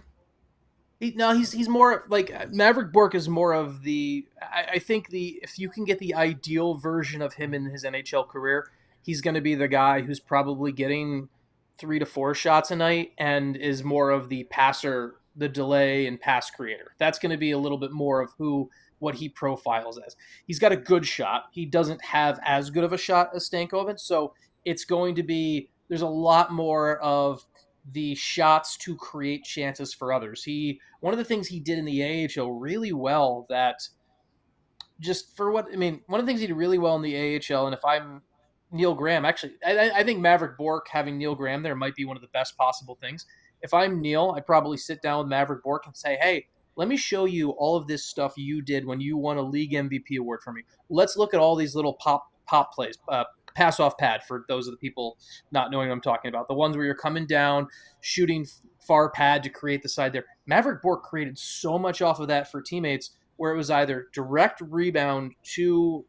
He's more like Mavrik Bourque is more of the. I think if you can get the ideal version of him in his NHL career, he's going to be the guy who's probably getting 3 to 4 shots a night and is more of the passer, the delay and pass creator. That's going to be a little bit more of what he profiles as. He's got a good shot. He doesn't have as good of a shot as Stankoven, so it's going to be. There's a lot more of the shots to create chances for others. One of the things he did in the AHL really well that one of the things he did really well in the AHL, and if I'm Neil Graham, actually, I think Mavrik Bourque having Neil Graham there might be one of the best possible things. If I'm Neil, I'd probably sit down with Mavrik Bourque and say, hey, let me show you all of this stuff you did when you won a league MVP award for me. Let's look at all these little pop plays, pass off pad for those of the people not knowing what I'm talking about. The ones where you're coming down, shooting far pad to create the side there. Mavrik Bourque created so much off of that for teammates where it was either direct rebound to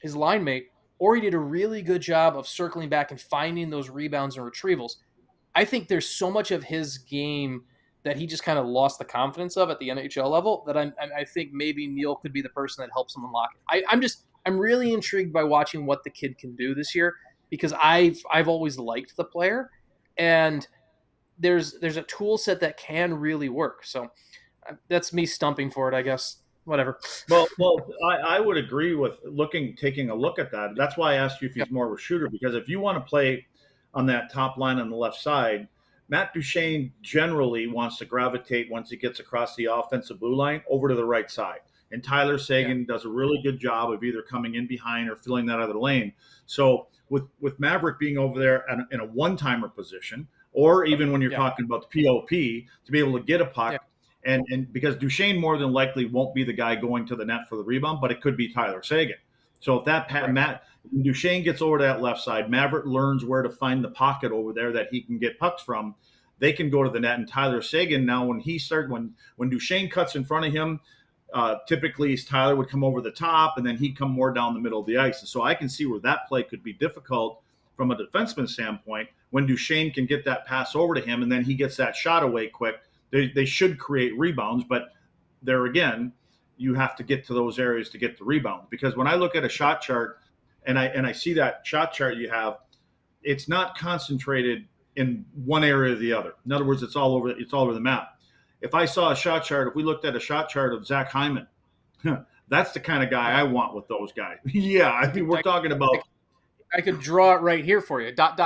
his line mate, or he did a really good job of circling back and finding those rebounds and retrievals. I think there's so much of his game that he just kind of lost the confidence of at the NHL level that I think maybe Neil could be the person that helps him unlock it. I'm really intrigued by watching what the kid can do this year because I've always liked the player, and there's a tool set that can really work. So that's me stumping for it, I guess. Whatever. Well, I would agree with taking a look at that. That's why I asked you if he's more of a shooter, because if you want to play on that top line on the left side, Matt Duchene generally wants to gravitate once he gets across the offensive blue line over to the right side. And Tyler Sagan does a really good job of either coming in behind or filling that other lane. So with Mavrik being over there in a one-timer position, or even when you're talking about the POP, to be able to get a puck, and because Duchesne more than likely won't be the guy going to the net for the rebound, but it could be Tyler Sagan. So if that when Duchesne gets over to that left side, Mavrik learns where to find the pocket over there that he can get pucks from. They can go to the net, and Tyler Sagan now when Duchesne cuts in front of him, typically Tyler would come over the top, and then he'd come more down the middle of the ice. And so I can see where that play could be difficult from a defenseman standpoint when Duchesne can get that pass over to him, and then he gets that shot away quick. They should create rebounds, but there again, you have to get to those areas to get the rebounds. Because when I look at a shot chart and I see that shot chart you have, it's not concentrated in one area or the other. In other words, it's all over the map. If I saw a shot chart, if we looked at a shot chart of Zach Hyman, that's the kind of guy I want with those guys. Yeah, I mean, we're talking about. I could draw it right here for you. ... But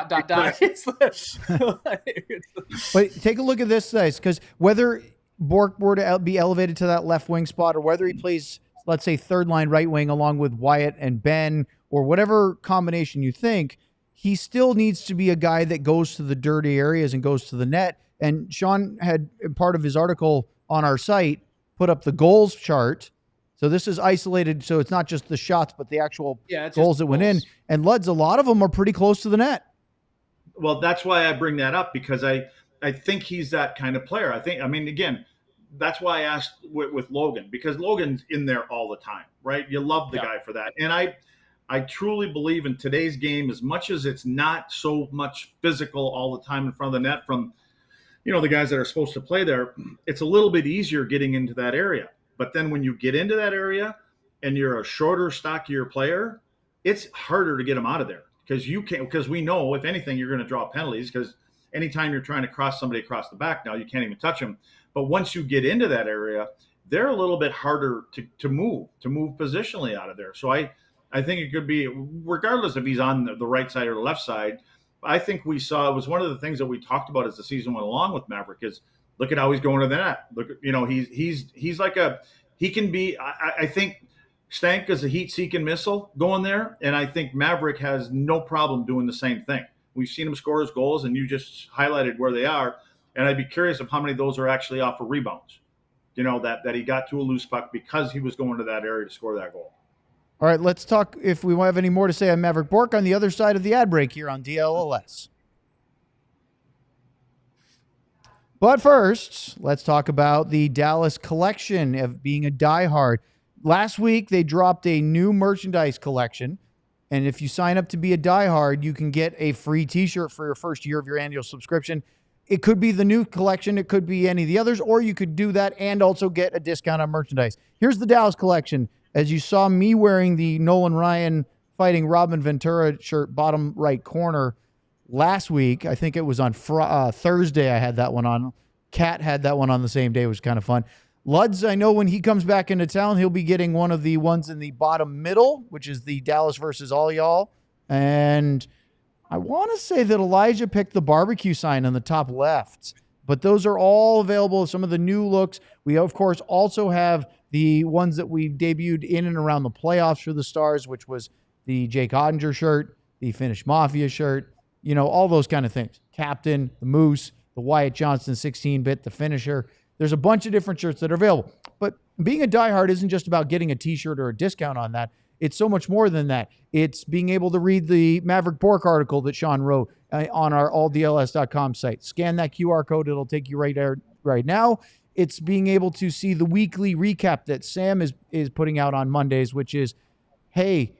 take a look at this, guys, because whether Bourque were to be elevated to that left wing spot, or whether he plays, let's say, third line right wing along with Wyatt and Ben, or whatever combination you think, he still needs to be a guy that goes to the dirty areas and goes to the net. And Sean had part of his article on our site put up the goals chart. So this is isolated, so it's not just the shots, but the actual goals that went in. And Luds, a lot of them are pretty close to the net. Well, that's why I bring that up, because I think he's that kind of player. Again, that's why I asked with Logan, because Logan's in there all the time, right? You love the guy for that. And I truly believe in today's game, as much as it's not so much physical all the time in front of the net from, the guys that are supposed to play there, it's a little bit easier getting into that area. But then when you get into that area and you're a shorter, stockier player, it's harder to get them out of there, because we know, if anything, you're going to draw penalties, because anytime you're trying to cross somebody across the back now, you can't even touch them. But once you get into that area, they're a little bit harder to move positionally out of there. So I think it could be, regardless if he's on the right side or the left side, I think we saw, it was one of the things that we talked about as the season went along with Mavrik, is look at how he's going to the net. Look, he's like he can be, I think Stank is a heat-seeking missile going there, and I think Mavrik has no problem doing the same thing. We've seen him score his goals, and you just highlighted where they are, and I'd be curious of how many of those are actually off of rebounds, that he got to a loose puck because he was going to that area to score that goal. All right, let's talk, if we have any more to say on Mavrik Bourque, on the other side of the ad break here on DLLS. But first, let's talk about the Dallas collection of being a diehard. Last week, they dropped a new merchandise collection, and if you sign up to be a diehard, you can get a free t-shirt for your first year of your annual subscription. It could be the new collection, it could be any of the others, or you could do that and also get a discount on merchandise. Here's the Dallas collection. As you saw me wearing the Nolan Ryan fighting Robin Ventura shirt, bottom right corner, last week, I think it was on Thursday, I had that one on. Kat had that one on the same day. It was kind of fun. Luds, I know when he comes back into town, he'll be getting one of the ones in the bottom middle, which is the Dallas versus all y'all. And I want to say that Elijah picked the barbecue sign on the top left. But those are all available, some of the new looks. We, of course, also have the ones that we debuted in and around the playoffs for the Stars, which was the Jake Ottinger shirt, the Finnish Mafia shirt, all those kind of things. Captain, the Moose, the Wyatt Johnston 16-bit, the Finisher. There's a bunch of different shirts that are available. But being a diehard isn't just about getting a t-shirt or a discount on that. It's so much more than that. It's being able to read the Mavrik Bourque article that Sean wrote on our alldls.com site. Scan that QR code. It'll take you right there right now. It's being able to see the weekly recap that Sam is putting out on Mondays, which is, hey,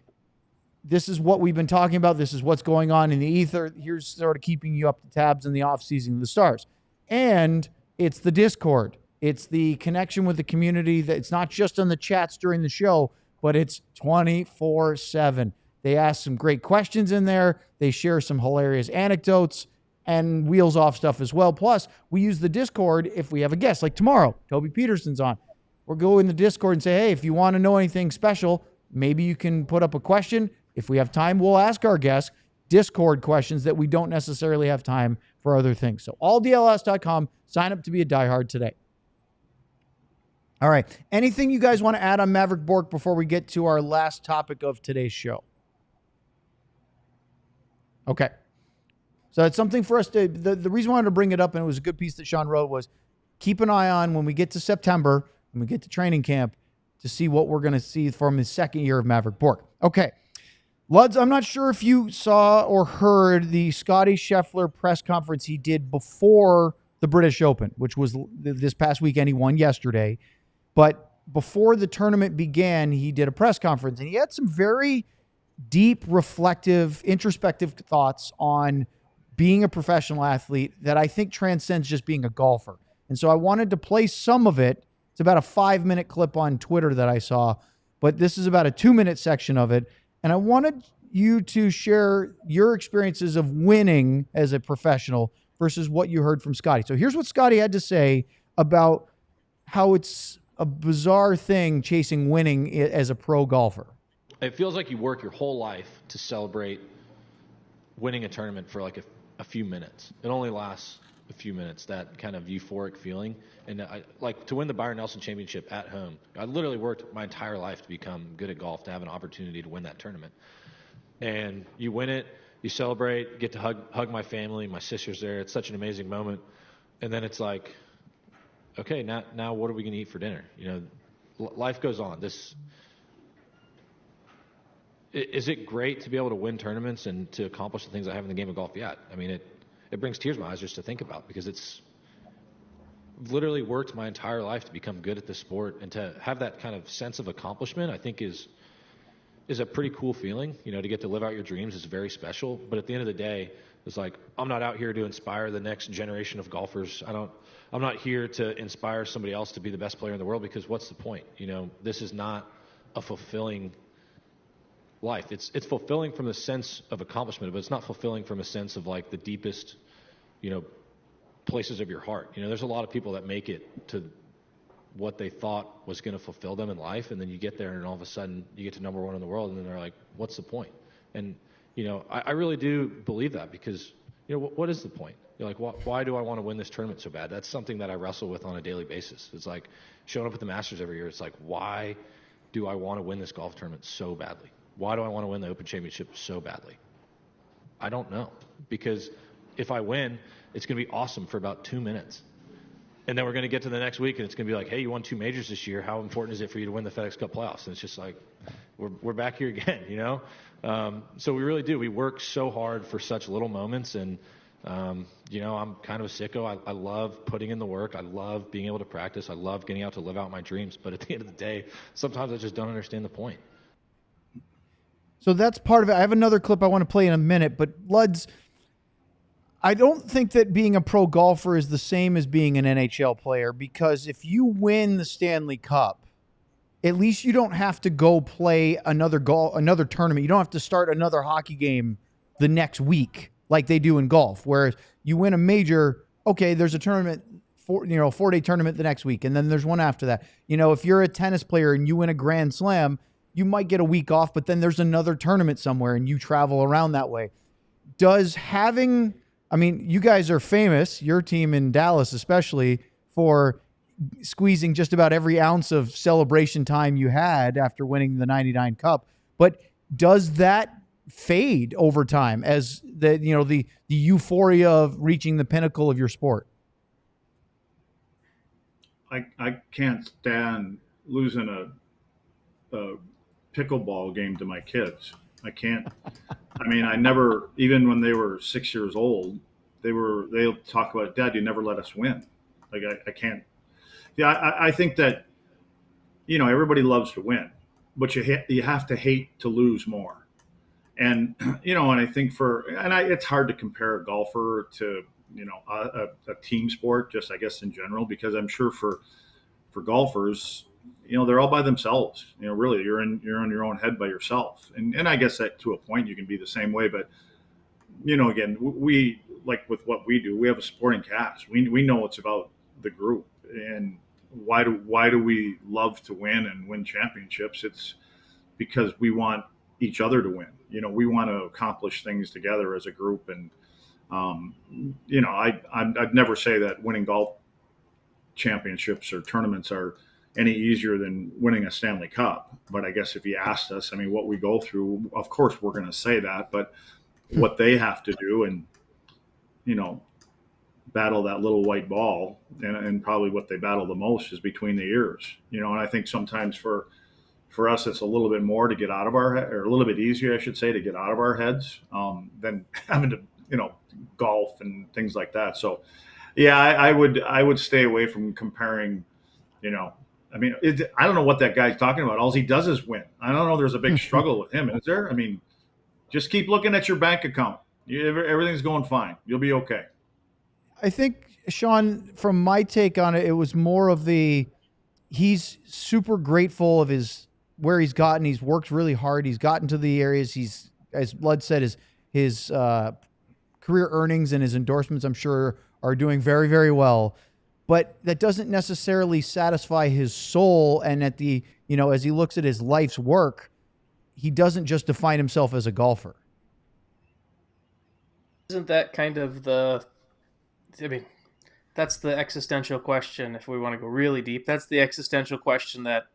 this is what we've been talking about. This is what's going on in the ether. Here's sort of keeping you up to tabs in the offseason of the Stars. And it's the Discord. It's the connection with the community. That it's not just on the chats during the show, but it's 24/7. They ask some great questions in there. They share some hilarious anecdotes and wheels off stuff as well. Plus, we use the Discord if we have a guest, like tomorrow, Toby Peterson's on. We'll go in the Discord and say, hey, if you want to know anything special, maybe you can put up a question. If we have time, we'll ask our guests Discord questions that we don't necessarily have time for other things. So alldls.com, sign up to be a diehard today. All right. Anything you guys want to add on Mavrik Bourque before we get to our last topic of today's show? Okay. So it's something for us to, the reason I wanted to bring it up, and it was a good piece that Sean wrote, was keep an eye on when we get to September, when we get to training camp, to see what we're going to see from his second year of Mavrik Bourque. Okay. Luds, I'm not sure if you saw or heard the Scottie Scheffler press conference he did before the British Open, which was this past weekend. He won yesterday. But before the tournament began, he did a press conference, and he had some very deep, reflective, introspective thoughts on being a professional athlete that I think transcends just being a golfer. And so I wanted to play some of it. It's about a 5-minute clip on Twitter that I saw, but this is about a 2-minute section of it. And I wanted you to share your experiences of winning as a professional versus what you heard from Scottie. So here's what Scottie had to say about how it's a bizarre thing chasing winning as a pro golfer. It feels like you work your whole life to celebrate winning a tournament for like a few minutes. It only lasts a few minutes, that kind of euphoric feeling. And like to win the Byron Nelson Championship at home, I literally worked my entire life to become good at golf, to have an opportunity to win that tournament. And you win it, you celebrate, get to hug my family, my sister's there. It's such an amazing moment. And then it's like, okay, now what are we going to eat for dinner? You know, life goes on. Is it great to be able to win tournaments and to accomplish the things I have in the game of golf? Yeah. I mean, it brings tears to my eyes just to think about, because it's literally worked my entire life to become good at this sport, and to have that kind of sense of accomplishment, I think is a pretty cool feeling. You know, to get to live out your dreams is very special. But at the end of the day, it's like, I'm not out here to inspire the next generation of golfers. I'm not here to inspire somebody else to be the best player in the world, because what's the point? You know, this is not a fulfilling life. It's fulfilling from the sense of accomplishment, but it's not fulfilling from a sense of like the deepest, you know, places of your heart. You know, there's a lot of people that make it to what they thought was going to fulfill them in life, and then you get there and all of a sudden you get to number one in the world, and then they're like, what's the point? And, you know, I really do believe that, because, you know, what is the point? You're like, why do I want to win this tournament so bad? That's something that I wrestle with on a daily basis. It's like showing up at the Masters every year. It's like, why do I want to win this golf tournament so badly? Why do I want to win the Open Championship so badly? I don't know. Because if I win, it's going to be awesome for about 2 minutes. And then we're going to get to the next week, and it's going to be like, hey, you won 2 majors this year. How important is it for you to win the FedEx Cup playoffs? And it's just like, we're back here again, you know? So we really do. We work so hard for such little moments. And, you know, I'm kind of a sicko. I love putting in the work. I love being able to practice. I love getting out to live out my dreams. But at the end of the day, sometimes I just don't understand the point. So that's part of it. I have another clip I want to play in a minute, but Luds, I don't think that being a pro golfer is the same as being an NHL player, because if you win the Stanley Cup, at least you don't have to go play another tournament. You don't have to start another hockey game the next week like they do in golf, whereas you win a major, okay, there's a tournament, 4-day tournament the next week, and then there's one after that. You know, if you're a tennis player and you win a Grand Slam, you might get a week off, but then there's another tournament somewhere and you travel around that way. I mean, you guys are famous, your team in Dallas especially, for squeezing just about every ounce of celebration time you had after winning the 99 Cup. But does that fade over time as the euphoria of reaching the pinnacle of your sport? I can't stand losing a pickleball game to my kids. I can't. I mean, I never, even when they were 6 years old, they'll talk about, Dad, you never let us win. Like I can't. Yeah, I think that, you know, everybody loves to win, but you have to hate to lose more. And, you know, and I think it's hard to compare a golfer to, you know, a team sport, just I guess in general, because I'm sure for golfers, you know, they're all by themselves. You know, really, you're in your own head by yourself. And I guess that to a point you can be the same way. But, you know, again, we, like with what we do, we have a supporting cast. We know it's about the group. And why do we love to win and win championships? It's because we want each other to win. You know, we want to accomplish things together as a group. And, you know, I'd never say that winning golf championships or tournaments are, any easier than winning a Stanley Cup. But I guess if you asked us, I mean, what we go through, of course we're going to say that, but what they have to do and, battle that little white ball, and probably what they battle the most is between the ears, and I think sometimes for us, it's a little bit more to get out of our head, or a little bit easier, I should say, to get out of our heads than having to, golf and things like that. So yeah, I would stay away from comparing, I mean, I don't know what that guy's talking about. All he does is win. I don't know. There's a big struggle with him. Is there? I mean, just keep looking at your bank account. Everything's going fine. You'll be okay. I think, Sean, from my take on it, it was more of he's super grateful of where he's gotten. He's worked really hard. He's gotten to the areas he's, as Blood said, his career earnings and his endorsements, I'm sure, are doing very, very well. But that doesn't necessarily satisfy his soul. And as he looks at his life's work, he doesn't just define himself as a golfer. Isn't that kind of that's the existential question. If we want to go really deep, that's the existential question that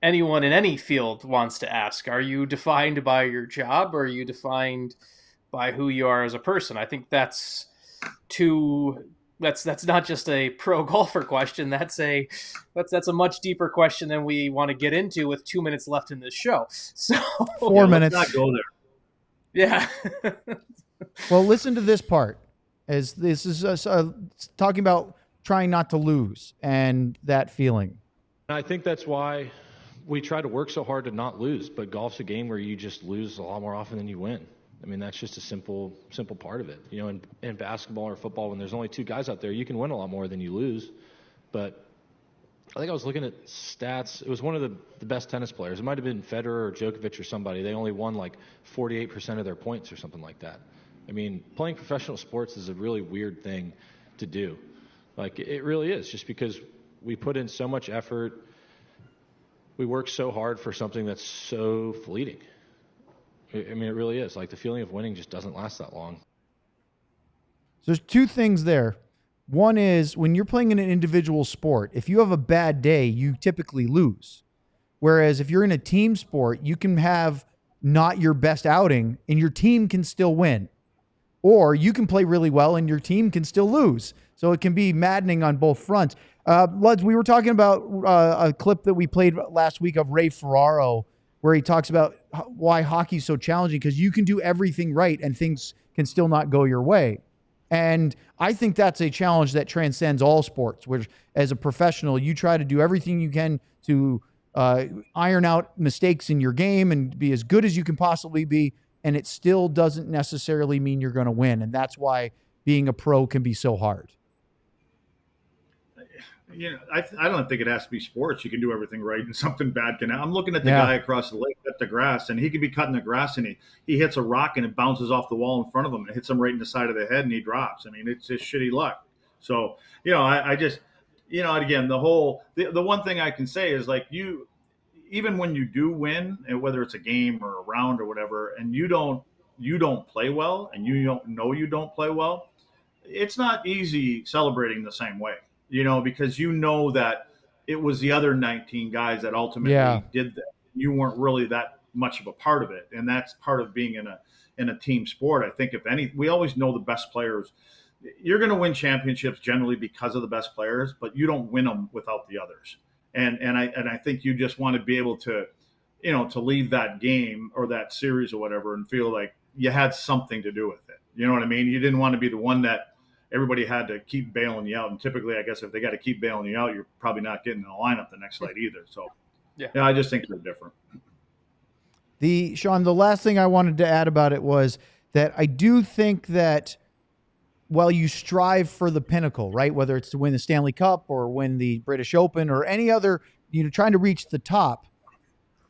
anyone in any field wants to ask. Are you defined by your job, or are you defined by who you are as a person? I think that's not just a pro golfer question. That's a much deeper question than we want to get into with 2 minutes left in this show. So 4 minutes. Let's not go there. Yeah. Well, listen to this part, as this is talking about trying not to lose and that feeling. And I think that's why we try to work so hard to not lose, but golf's a game where you just lose a lot more often than you win. I mean, that's just a simple part of it. In basketball or football, when there's only two guys out there, you can win a lot more than you lose. But I think I was looking at stats. It was one of the best tennis players. It might have been Federer or Djokovic or somebody. They only won like 48% of their points or something like that. I mean, playing professional sports is a really weird thing to do. Like, it really is, just because we put in so much effort. We work so hard for something that's so fleeting. I mean, it really is. Like, the feeling of winning just doesn't last that long. There's two things there. One is, when you're playing in an individual sport, if you have a bad day, you typically lose. Whereas if you're in a team sport, you can have not your best outing and your team can still win. Or you can play really well and your team can still lose. So it can be maddening on both fronts. Luds, we were talking about a clip that we played last week of Ray Ferraro, where he talks about why hockey's so challenging, because you can do everything right and things can still not go your way. And I think that's a challenge that transcends all sports, where as a professional, you try to do everything you can to iron out mistakes in your game and be as good as you can possibly be. And it still doesn't necessarily mean you're going to win. And that's why being a pro can be so hard. I don't think it has to be sports. You can do everything right and something bad can happen. I'm looking at the guy across the lake at the grass, and he could be cutting the grass, and he hits a rock and it bounces off the wall in front of him and hits him right in the side of the head, and he drops. I mean, it's just shitty luck. So, I just, again, the one thing I can say is, like, even when you do win, and whether it's a game or a round or whatever, and you don't play well, and you don't play well, it's not easy celebrating the same way. Because that it was the other 19 guys that ultimately did that. You weren't really that much of a part of it. And that's part of being in a team sport. I think we always know the best players. You're going to win championships generally because of the best players, but you don't win them without the others. And I think you just want to be able to, to leave that game or that series or whatever and feel like you had something to do with it. You know what I mean? You didn't want to be the one that everybody had to keep bailing you out. And typically, I guess, if they got to keep bailing you out, you're probably not getting in the lineup the next night either. So, I just think they're different. Sean, the last thing I wanted to add about it was that I do think that while you strive for the pinnacle, right, whether it's to win the Stanley Cup or win the British Open or any other, trying to reach the top,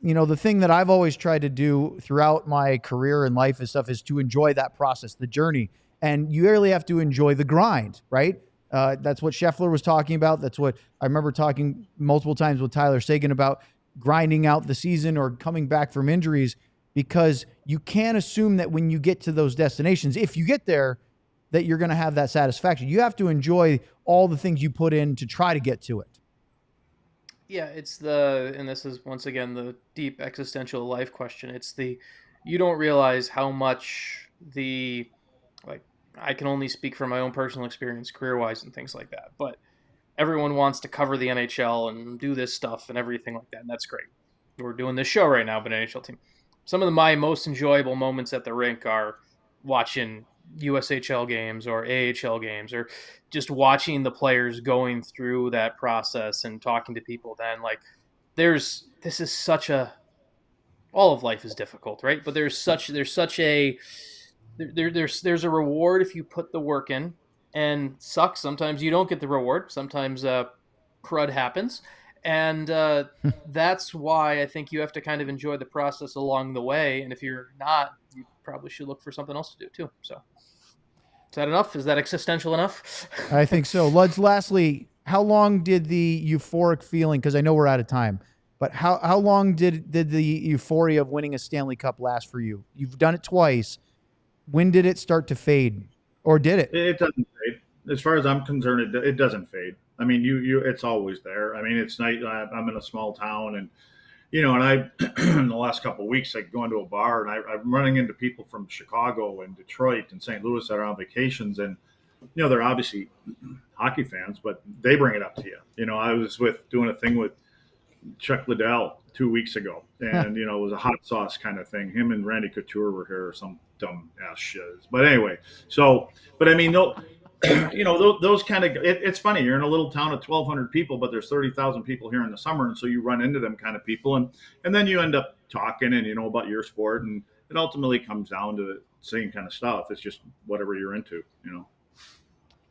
the thing that I've always tried to do throughout my career and life and stuff is to enjoy that process, the journey. And you really have to enjoy the grind, right? That's what Scheffler was talking about. That's what I remember talking multiple times with Tyler Sagan about, grinding out the season or coming back from injuries, because you can't assume that when you get to those destinations, if you get there, that you're going to have that satisfaction. You have to enjoy all the things you put in to try to get to it. Yeah, and this is once again the deep existential life question. You don't realize how much like, I can only speak from my own personal experience career wise and things like that, but everyone wants to cover the NHL and do this stuff and everything like that, and that's great. We're doing this show right now, but an NHL team. Some of my most enjoyable moments at the rink are watching USHL games or AHL games, or just watching the players going through that process and talking to people. Then, like, this is such a all of life is difficult, right? But there's a reward if you put the work in, and sucks sometimes you don't get the reward. Sometimes crud happens, and that's why I think you have to kind of enjoy the process along the way. And if you're not, you probably should look for something else to do too. So, is that enough? Is that existential enough? I think so. Luds, lastly, how long did the euphoric feeling, because I know we're out of time, but how long did the euphoria of winning a Stanley Cup last for you? You've done it twice. When did it start to fade, or did it? It doesn't fade. As far as I'm concerned, it doesn't fade. I mean, it's always there. I mean, it's night. I'm in a small town, and and I in the last couple of weeks, I go into a bar, and I'm running into people from Chicago and Detroit and St. Louis that are on vacations, and they're obviously hockey fans, but they bring it up to you. I was doing a thing with Chuck Liddell 2 weeks ago, and it was a hot sauce kind of thing. Him and Randy Couture were here, or some dumb ass shit. But anyway, but I mean, those kind of, it's funny. You're in a little town of 1,200 people, but there's 30,000 people here in the summer, and so you run into them kind of people, and then you end up talking and about your sport, and it ultimately comes down to the same kind of stuff. It's just whatever you're into.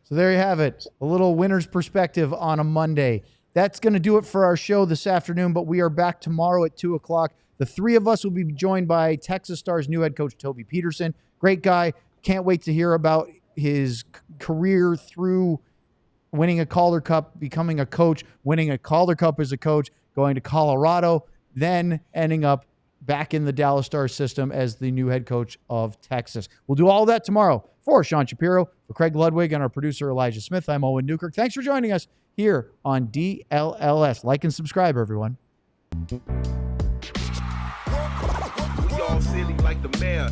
So there you have it, a little winner's perspective on a Monday. That's going to do it for our show this afternoon, but we are back tomorrow at 2 o'clock. The three of us will be joined by Texas Stars' new head coach, Toby Peterson. Great guy. Can't wait to hear about his career through winning a Calder Cup, becoming a coach, winning a Calder Cup as a coach, going to Colorado, then ending up back in the Dallas Stars system as the new head coach of Texas. We'll do all that tomorrow. For Sean Shapiro, for Craig Ludwig, and our producer, Elijah Smith, I'm Owen Newkirk. Thanks for joining us here on DLLS. Like and subscribe, everyone. We all silly like the mayor.